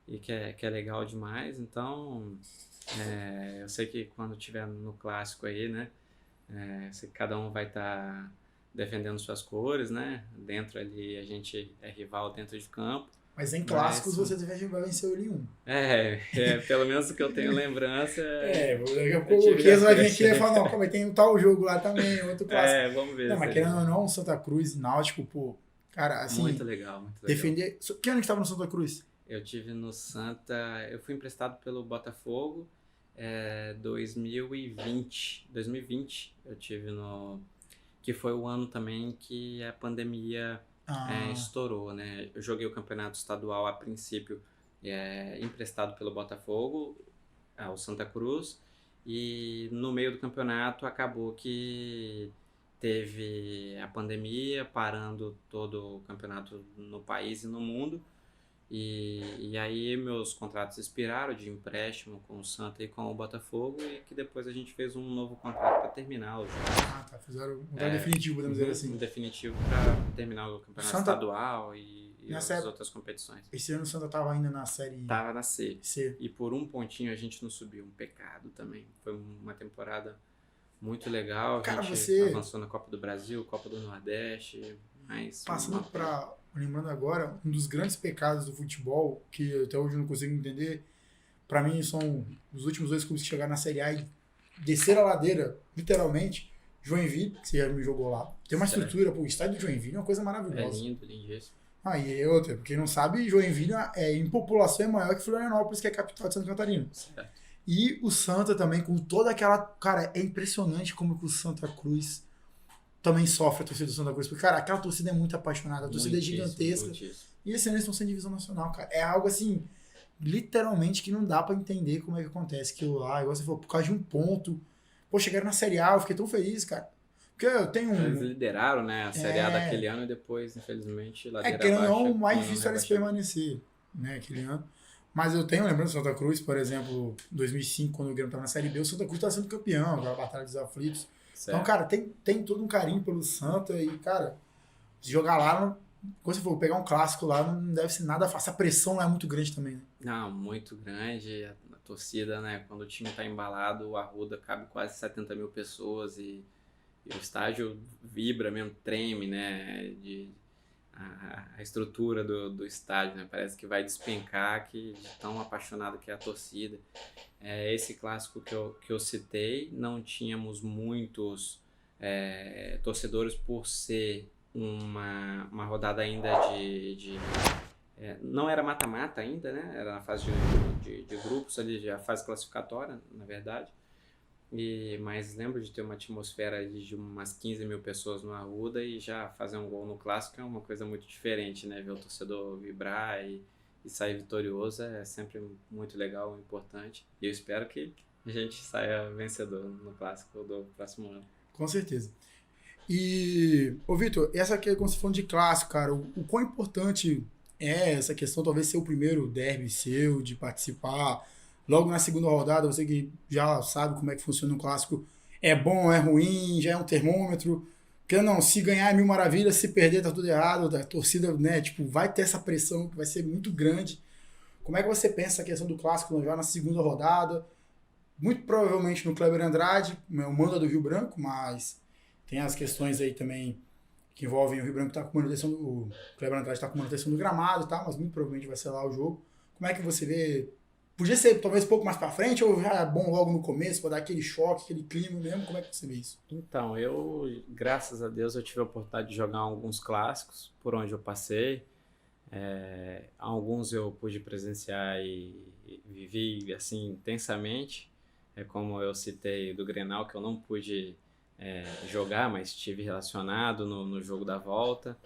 E que é legal demais. Então, eu sei que quando tiver no clássico aí, né? Sei que cada um vai estar defendendo suas cores, né? Dentro ali a gente é rival dentro de campo. Mas em clássicos você vai vencer ele em um. Pelo menos o que eu tenho lembrança. Daqui a pouco o Chiesa vai vir aqui e falar, não, como tem um tal jogo lá também, outro clássico. Vamos ver. Não, mas querendo ou não, Santa Cruz e Náutico, pô, cara, assim. Muito legal. Defender. Que ano que estava no Santa Cruz? Eu tive no Santa. Eu fui emprestado pelo Botafogo 2020. 2020 eu tive no. Que foi o ano também que a pandemia estourou, né? Eu joguei o campeonato estadual a princípio emprestado pelo Botafogo ao Santa Cruz, e no meio do campeonato acabou que teve a pandemia parando todo o campeonato no país e no mundo, e aí meus contratos expiraram de empréstimo com o Santa e com o Botafogo, e que depois a gente fez um novo contrato para terminar o jogo. Tá, fizeram um contrato definitivo, podemos dizer assim. Definitivo para terminar o campeonato estadual e as outras competições. Esse ano o Santa tava ainda na série... Tava na C. C. E por um pontinho a gente não subiu, um pecado também. Foi uma temporada muito legal, cara, a gente avançou na Copa do Brasil, Copa do Nordeste, mas... Passando lembrando agora, um dos grandes pecados do futebol, que até hoje eu não consigo entender, pra mim são os últimos 2 clubes que chegaram na Série A e desceram a ladeira, literalmente. Joinville, que você já me jogou lá. Tem uma estrutura, pô, o estádio de Joinville é uma coisa maravilhosa. É lindo, lindíssimo. E outra, porque não sabe, Joinville em população é maior que Florianópolis, que é a capital de Santa Catarina. Certo. E o Santa também, com toda aquela... Cara, é impressionante como que o Santa Cruz também sofre a torcida do Santa Cruz. Porque, cara, aquela torcida é muito apaixonada, a torcida é gigantesca. E esse ano eles estão sem divisão nacional, cara. É algo assim, literalmente, que não dá pra entender como é que acontece aquilo lá. Igual você falou, por causa de um ponto. Pô, chegaram na Série A, eu fiquei tão feliz, cara. Porque eu tenho Eles lideraram, né, a Série A daquele ano, e depois, infelizmente, ladeira que abaixo. não, o mais difícil era se permanecer, né, aquele ano. Mas eu tenho lembrança do Santa Cruz, por exemplo, 2005, quando o Grêmio estava na Série B, o Santa Cruz estava sendo campeão, aquela Batalha dos Aflitos. Certo. Então, cara, tem todo um carinho pelo Santa e, cara, se jogar lá, quando você for pegar um clássico lá, não deve ser nada fácil. A pressão lá é muito grande também, né? Não, muito grande. A torcida, né, quando o time tá embalado, o Arruda cabe quase 70 mil pessoas e o estádio vibra mesmo, treme, né, a estrutura do estádio, né, parece que vai despencar, de tão apaixonado que é a torcida. Esse clássico que eu citei, não tínhamos muitos torcedores por ser uma rodada ainda não era mata-mata ainda, né, era na fase de grupos ali, a fase classificatória, na verdade. Mas lembro de ter uma atmosfera de umas 15 mil pessoas no Arruda, e já fazer um gol no clássico é uma coisa muito diferente, né? Ver o torcedor vibrar e sair vitorioso é sempre muito legal, importante. E eu espero que a gente saia vencedor no clássico do próximo ano. Com certeza. E, Vitor, essa aqui, quando você falando de clássico, cara, o quão importante é essa questão, talvez ser o primeiro derby seu, de participar logo na segunda rodada, você que já sabe como é que funciona um clássico, é bom, é ruim, já é um termômetro, porque não, se ganhar é mil maravilhas, se perder tá tudo errado, a torcida, né, tipo, vai ter essa pressão que vai ser muito grande. Como é que você pensa a questão do clássico já na segunda rodada? Muito provavelmente no Kleber Andrade, o manda do Rio Branco, mas tem as questões aí também que envolvem o Rio Branco tá com manutenção, o Kleber Andrade tá com manutenção do gramado e tal, mas muito provavelmente vai ser lá o jogo. Como é que você vê? Podia ser talvez um pouco mais pra frente ou já é bom logo no começo pra dar aquele choque, aquele clima mesmo? Como é que você vê isso? Então, graças a Deus, eu tive a oportunidade de jogar alguns clássicos por onde eu passei. Alguns eu pude presenciar e vivi assim intensamente. Como eu citei do Grenal, que eu não pude jogar, mas estive relacionado no jogo da volta.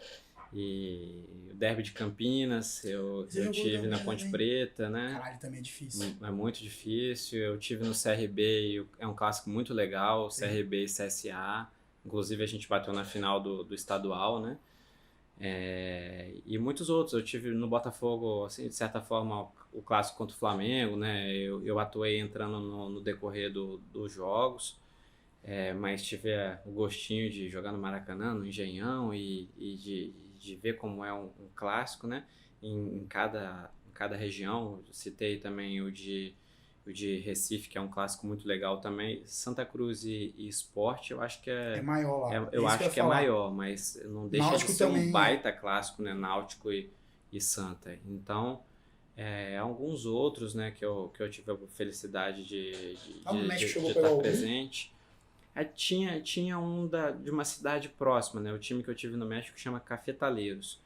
E o Derby de Campinas, eu tive na Ponte Preta, né? Caralho, também é difícil. É muito difícil. Eu tive no CRB, é um clássico muito legal, CRB e CSA. Inclusive a gente bateu na final do estadual, né? E muitos outros. Eu tive no Botafogo, assim, de certa forma, o clássico contra o Flamengo, né? Eu atuei entrando no decorrer dos jogos. Mas tive o gostinho de jogar no Maracanã, no Engenhão e de ver como é um clássico, né? Em cada região. Eu citei também o de Recife, que é um clássico muito legal também. Santa Cruz e Sport, eu acho que é maior lá. Eu acho que é maior, mas não deixa Náutico de ser também, um baita clássico, né? Náutico e Santa. Então, alguns outros, né, que eu tive a felicidade de estar presente. Tinha um de uma cidade próxima, né? O time que eu tive no México chama Cafetaleiros.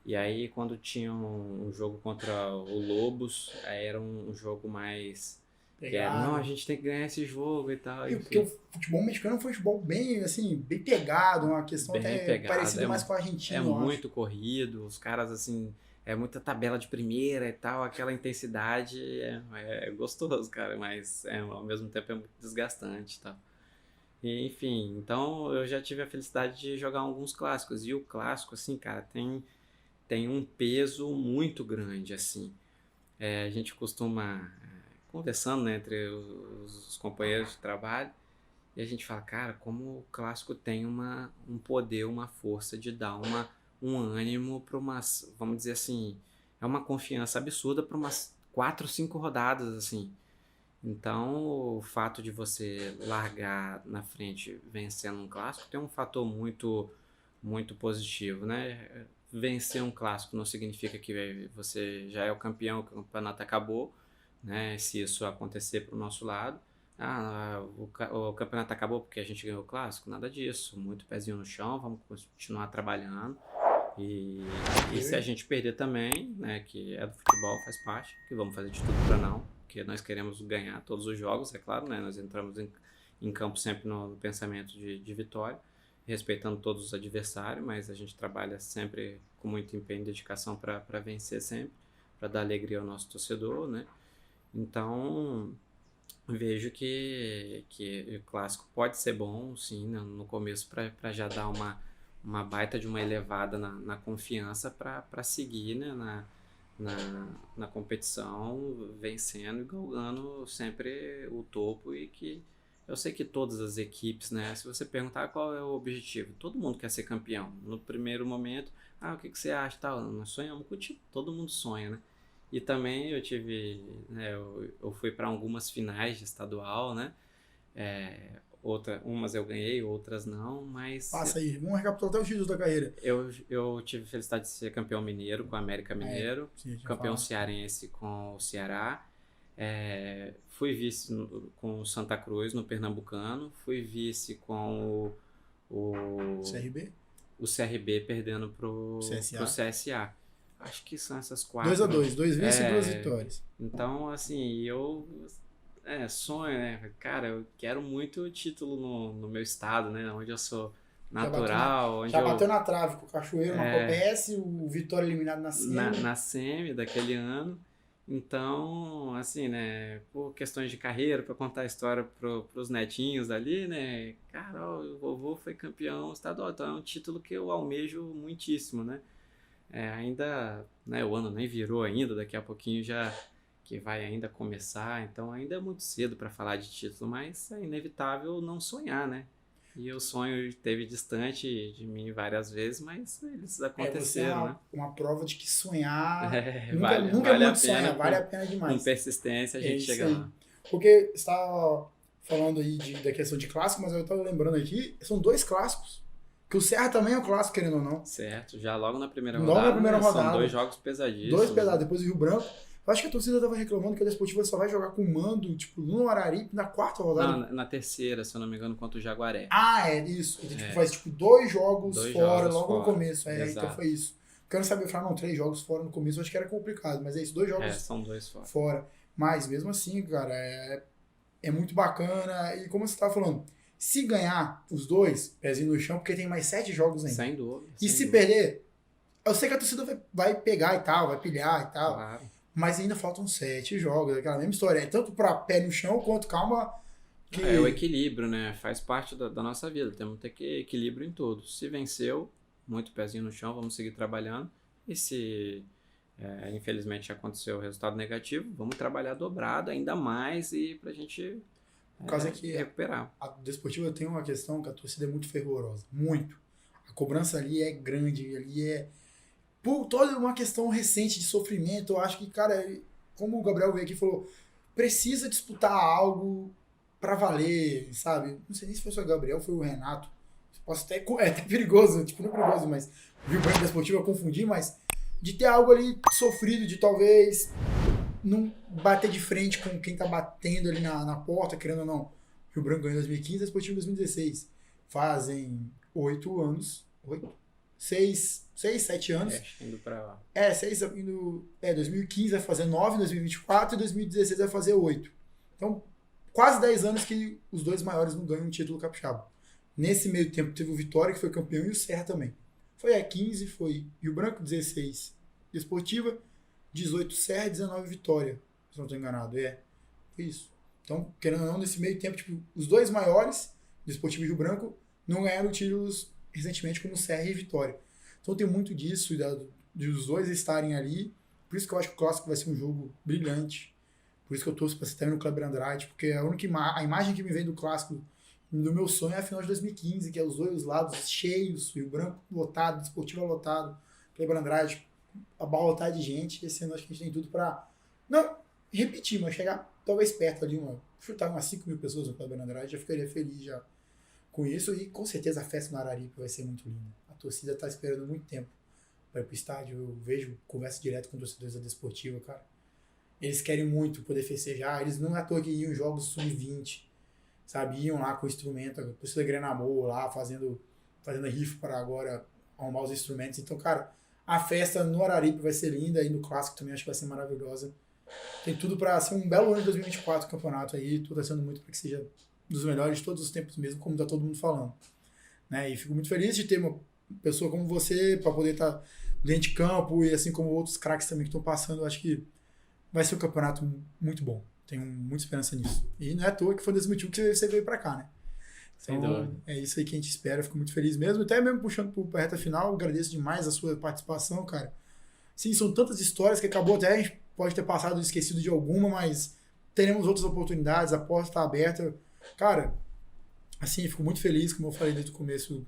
E aí, quando tinha um jogo contra o Lobos, aí era um jogo mais... não, a gente tem que ganhar esse jogo e tal. Porque o futebol mexicano é um futebol bem, assim, bem pegado, uma questão bem até pegado, parecida mais com a Argentina. É muito corrido, os caras, assim... muita tabela de primeira e tal, aquela intensidade é gostoso, cara, mas ao mesmo tempo é muito desgastante e tal. E, enfim, então eu já tive a felicidade de jogar alguns clássicos. E o clássico, assim, cara, tem um peso muito grande, assim. A gente costuma, conversando, né, entre os companheiros de trabalho, e a gente fala, cara, como o clássico tem um poder, uma força de dar um ânimo para umas, vamos dizer assim, é uma confiança absurda para umas 4, 5 rodadas, assim. Então, o fato de você largar na frente vencendo um clássico tem um fator muito, muito positivo, né? Vencer um clássico não significa que você já é o campeão, que o campeonato acabou, né? Se isso acontecer para o nosso lado, o campeonato acabou porque a gente ganhou o clássico, nada disso. Muito pezinho no chão, vamos continuar trabalhando. E se a gente perder também, né, que é do futebol, faz parte, que vamos fazer de tudo para não, porque nós queremos ganhar todos os jogos, é claro, né, nós entramos em campo sempre no pensamento de vitória, respeitando todos os adversários, mas a gente trabalha sempre com muito empenho e dedicação para vencer sempre, para dar alegria ao nosso torcedor, né. Então, vejo que o clássico pode ser bom, sim, no começo, para já dar uma baita de uma elevada na confiança para seguir, né, na competição, vencendo e galgando sempre o topo. E que eu sei que todas as equipes, né, se você perguntar qual é o objetivo, todo mundo quer ser campeão. No primeiro momento, o que você acha? Tal, nós sonhamos com o título, todo mundo sonha, né? E também eu tive, né, eu fui para algumas finais de estadual, né? Umas eu ganhei, outras não, mas... Passa aí, vamos recapitular até os títulos da carreira. Eu tive a felicidade de ser campeão mineiro com o América Mineiro, campeão cearense com o Ceará, fui vice com o Santa Cruz no Pernambucano, fui vice com o CRB? O CRB perdendo pro CSA. Acho que são essas 4. 2-2, 2 vice e 2 vitórias. Então, assim, eu... sonho, né? Cara, eu quero muito o título no meu estado, né? Onde eu sou natural. Já bateu na trave com o Cachoeiro, na Copes, o Vitória eliminado na SEMI. Na SEMI daquele ano. Então, assim, né? Por questões de carreira, para contar a história pros netinhos ali, né? Cara, o vovô foi campeão estadual. Então é um título que eu almejo muitíssimo, né? Ainda, né? O ano nem virou ainda, daqui a pouquinho já... que vai ainda começar, então ainda é muito cedo para falar de título, mas é inevitável não sonhar, né? E o sonho esteve distante de mim várias vezes, mas eles aconteceram, né? Uma prova de que sonhar nunca é muito sonhar, vale a pena demais. Com persistência a gente chega lá. Porque você estava falando aí da questão de clássico, mas eu estava lembrando aqui, são 2 clássicos Que o Serra também é um clássico, querendo ou não. Certo, já logo na primeira Logo rodada. na primeira né? rodada. São 2 jogos pesadíssimos. 2 pesados, depois o Rio Branco. Eu acho que a torcida tava reclamando que a Desportiva só vai jogar com mando, tipo, no Araripe, na 4ª rodada. Não, na terceira, se eu não me engano, contra o Jaguaré. Ah, é isso. Ele tipo, faz tipo 2 jogos Dois fora, jogos logo fora. no começo. Então Exato. foi isso. Porque eu não sabia falar, não, 3 jogos fora no começo, eu acho que era complicado, mas é isso, 2 jogos São 2 fora. fora. Mas mesmo assim, cara, é muito bacana. E como você tava falando, se ganhar os 2, pezinho no chão, porque tem mais 7 jogos ainda. Sem dúvida. E sem se dúvida. perder, eu sei que a torcida vai pegar e tal, vai pilhar e tal. Claro. Mas ainda faltam 7 jogos, aquela mesma história. É tanto pra pé no chão quanto calma. Que... É o equilíbrio, né? Faz parte da nossa vida. Temos que ter equilíbrio em tudo. Se venceu, muito pezinho no chão, vamos seguir trabalhando. E se, infelizmente, aconteceu o resultado negativo, vamos trabalhar dobrado ainda mais e pra gente Por causa que recuperar. a Desportiva tem uma questão que a torcida é muito fervorosa. Muito. A cobrança ali é grande, ali é... Por toda uma questão recente de sofrimento, eu acho que, cara, como o Gabriel veio aqui e falou, precisa disputar algo pra valer, sabe? Não sei nem se foi só o Gabriel, foi o Renato. Posso até... É até perigoso, tipo, não é perigoso, mas viu o Branco Desportivo, eu confundi, mas de ter algo ali sofrido, de talvez não bater de frente com quem tá batendo ali na porta, querendo ou não. Rio Branco ganhou em 2015, Desportivo em 2016. Fazem 8 anos, 6, 7 anos. Indo pra... 2015 vai fazer 9, 2024 e 2016 vai fazer 8. Então, quase 10 anos que os 2 maiores não ganham um título capixaba. Nesse meio tempo teve o Vitória, que foi campeão, e o Serra também. Foi 15, foi Rio Branco, 16 Desportiva, 18 Serra e 19 Vitória. Se não estou enganado, foi isso. Então, querendo ou não, nesse meio tempo, tipo, os 2 maiores, Desportivo e Rio Branco, não ganharam títulos recentemente como Serra e Vitória. Então tem muito disso, de os 2 estarem ali. Por isso que eu acho que o Clássico vai ser um jogo brilhante. Por isso que eu torço para você estar no Kleber Andrade, porque a imagem que me vem do Clássico, do meu sonho, é a final de 2015, que é os 2 lados cheios, Rio Branco lotado, Desportiva lotado, Kleber Andrade abarrotar de gente. Esse ano acho que a gente tem tudo para, não repetir, mas chegar talvez perto ali, chutar umas 5 mil pessoas no Kleber Andrade, já ficaria feliz já com isso. E com certeza a festa no Araripe vai ser muito linda. A torcida tá esperando muito tempo para ir pro estádio. Eu vejo, conversa direto com torcedores da Desportiva, cara. Eles querem muito poder festejar. Eles não é à toa que iam em jogos sub-20, sabe? Iam lá com o instrumento, a torcida Grenamor lá, fazendo rifa para agora arrumar os instrumentos. Então, cara, a festa no Araripe vai ser linda, e no Clássico também acho que vai ser maravilhosa. Tem tudo para ser um belo ano de 2024 o campeonato aí. Tô torcendo muito para que seja dos melhores de todos os tempos mesmo, como tá todo mundo falando. Né? E fico muito feliz de ter uma pessoa como você para poder estar dentro de campo, e assim como outros craques também que estão passando. Eu acho que vai ser um campeonato muito bom. Tenho muita esperança nisso. E não é à toa que foi desse motivo que você veio para cá, né? Então, é isso aí que a gente espera. Fico muito feliz mesmo. Até mesmo puxando para a reta final, agradeço demais a sua participação, cara. Sim, são tantas histórias que acabou até, a gente pode ter passado esquecido de alguma, mas teremos outras oportunidades, a porta está aberta. Cara, assim, fico muito feliz, como eu falei desde o começo do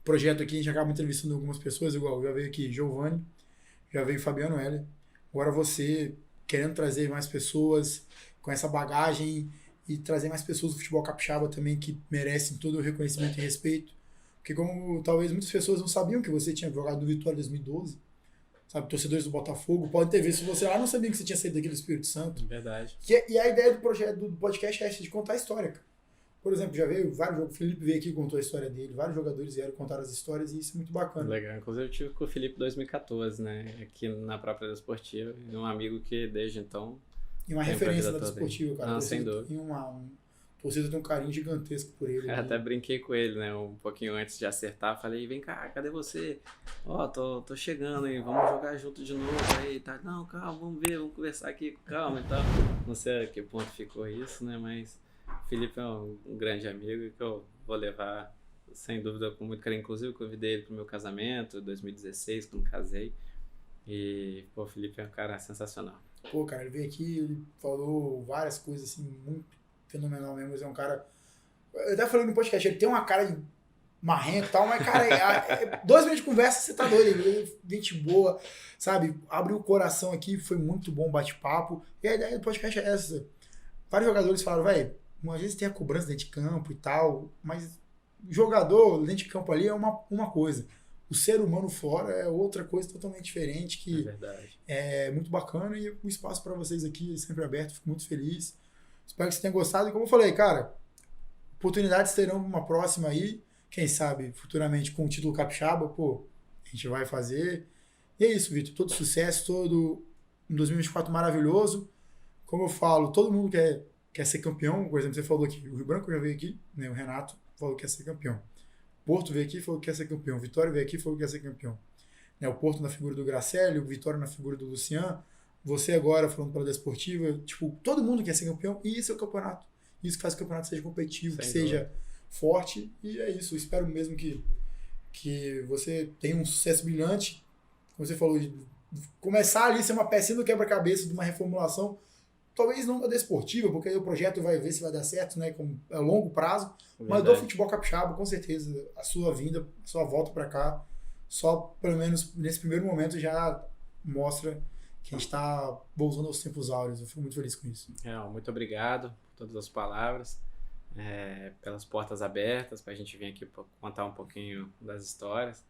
projeto aqui, a gente acaba entrevistando algumas pessoas, igual já veio aqui Giovanni, já veio Fabiano Heller, agora você querendo trazer mais pessoas com essa bagagem e trazer mais pessoas do futebol capixaba também que merecem todo o reconhecimento e respeito, porque como talvez muitas pessoas não sabiam que você tinha jogado no Vitória 2012, sabe, torcedores do Botafogo podem ter visto você lá, não sabiam que você tinha saído daqui do Espírito Santo. Verdade. E a ideia do projeto do podcast é essa, de contar a história, cara. Por exemplo, já veio vários jogos, o Felipe veio aqui e contou a história dele, vários jogadores vieram contar as histórias, e isso é muito bacana. Legal. Inclusive eu tive com o Felipe em 2014, né? Aqui na própria Desportiva. E um amigo que desde então... E uma referência da Desportiva, cara. Ah, sem dúvida. E torcida tem um carinho gigantesco por ele. Até brinquei com ele, né? Um pouquinho antes de acertar. Falei, vem cá, cadê você? Ó, tô chegando aí, vamos jogar junto de novo aí. Tá? Não, calma, vamos ver, vamos conversar aqui com calma e tal. Não sei a que ponto ficou isso, né? Mas o Felipe é um grande amigo que eu vou levar, sem dúvida, com muito carinho. Inclusive, eu convidei ele pro meu casamento, 2016, quando casei. E, pô, o Felipe é um cara sensacional. Pô, cara, ele veio aqui, ele falou várias coisas, assim, muito fenomenal mesmo. Ele é um cara... Eu até falei no podcast, ele tem uma cara de marrento e tal, mas, cara, 2 minutos de conversa, você tá doido. Ele é gente boa, sabe? Abriu o coração aqui, foi muito bom o bate-papo. E a ideia do podcast é essa. Vários jogadores falaram, velho, às vezes tem a cobrança dentro de campo e tal, mas o jogador dentro de campo ali é uma coisa. O ser humano fora é outra coisa totalmente diferente, que verdade. é muito bacana, e o espaço para vocês aqui é sempre aberto, fico muito feliz. Espero que vocês tenham gostado, e como eu falei, cara, oportunidades terão uma próxima aí, quem sabe futuramente com o título capixaba, pô, a gente vai fazer. E é isso, Vitor, todo sucesso, todo um 2024 maravilhoso. Como eu falo, todo mundo quer ser campeão, por exemplo, você falou aqui, o Rio Branco já veio aqui, né, o Renato falou que quer ser campeão. Porto veio aqui e falou que quer ser campeão. Vitória veio aqui e falou que quer ser campeão. Né, o Porto na figura do Gracelli, o Vitória na figura do Luciano, você agora falando pela Desportiva, tipo, todo mundo quer ser campeão, e isso é o campeonato. Isso que faz que o campeonato seja competitivo, Sem que seja forte, e é isso. Eu espero mesmo que você tenha um sucesso brilhante, como você falou, de começar ali a ser uma pecinha do quebra-cabeça de uma reformulação, talvez não da Desportiva, porque aí o projeto vai ver se vai dar certo, né, é longo prazo, mas do futebol capixaba, com certeza, a sua vinda, a sua volta para cá, só pelo menos nesse primeiro momento já mostra que a gente está voltando aos tempos áureos. Eu fico muito feliz com isso. Muito obrigado por todas as palavras, pelas portas abertas para a gente vir aqui contar um pouquinho das histórias.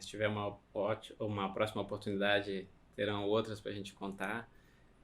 Se tiver uma próxima oportunidade, terão outras para a gente contar.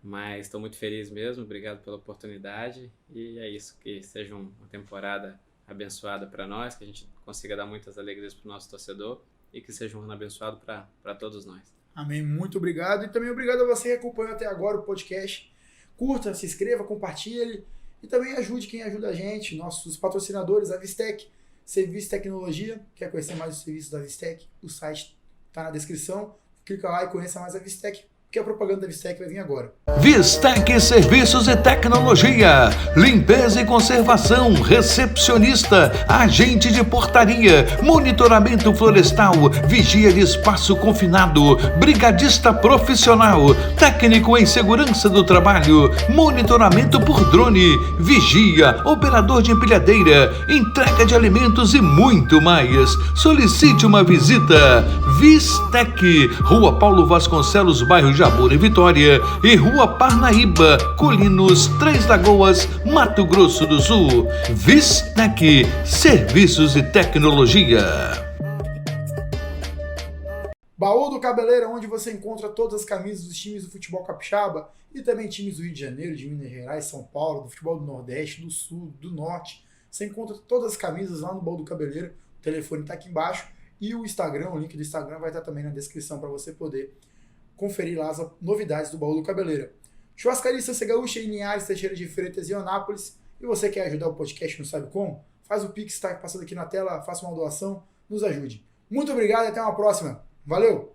Mas estou muito feliz mesmo, obrigado pela oportunidade, e é isso, que seja uma temporada abençoada para nós, que a gente consiga dar muitas alegrias para o nosso torcedor e que seja um ano abençoado para todos nós. Amém, muito obrigado, e também obrigado a você que acompanhou até agora o podcast. Curta, se inscreva, compartilhe e também ajude quem ajuda a gente, nossos patrocinadores, a Vistec, Serviço de Tecnologia. Quer conhecer mais os serviços da Vistec? O site está na descrição, clica lá e conheça mais a Vistec, que a propaganda da Vistec vai vir agora. Vistec Serviços e Tecnologia, limpeza e conservação, recepcionista, agente de portaria, monitoramento florestal, vigia de espaço confinado, brigadista profissional, técnico em segurança do trabalho, monitoramento por drone, vigia, operador de empilhadeira, entrega de alimentos e muito mais. Solicite uma visita. Vistec, Rua Paulo Vasconcelos, bairro Jabura e Vitória, e Rua Parnaíba, Colinos, Três Lagoas, Mato Grosso do Sul. Vistec, Serviços e Tecnologia. Baú do Cabeleira, onde você encontra todas as camisas dos times do futebol capixaba e também times do Rio de Janeiro, de Minas Gerais, São Paulo, do futebol do Nordeste, do Sul, do Norte. Você encontra todas as camisas lá no Baú do Cabeleira. O telefone está aqui embaixo e o Instagram, o link do Instagram vai estar também na descrição para você poder conferir lá as novidades do Baú do Cabeleira. Churrascaria Estância Gaúcha em Linhares, Teixeira de Freitas e Eunápolis. E você quer ajudar o podcast, não sabe como? Faz o Pix, está passando aqui na tela, faça uma doação, nos ajude. Muito obrigado e até uma próxima. Valeu!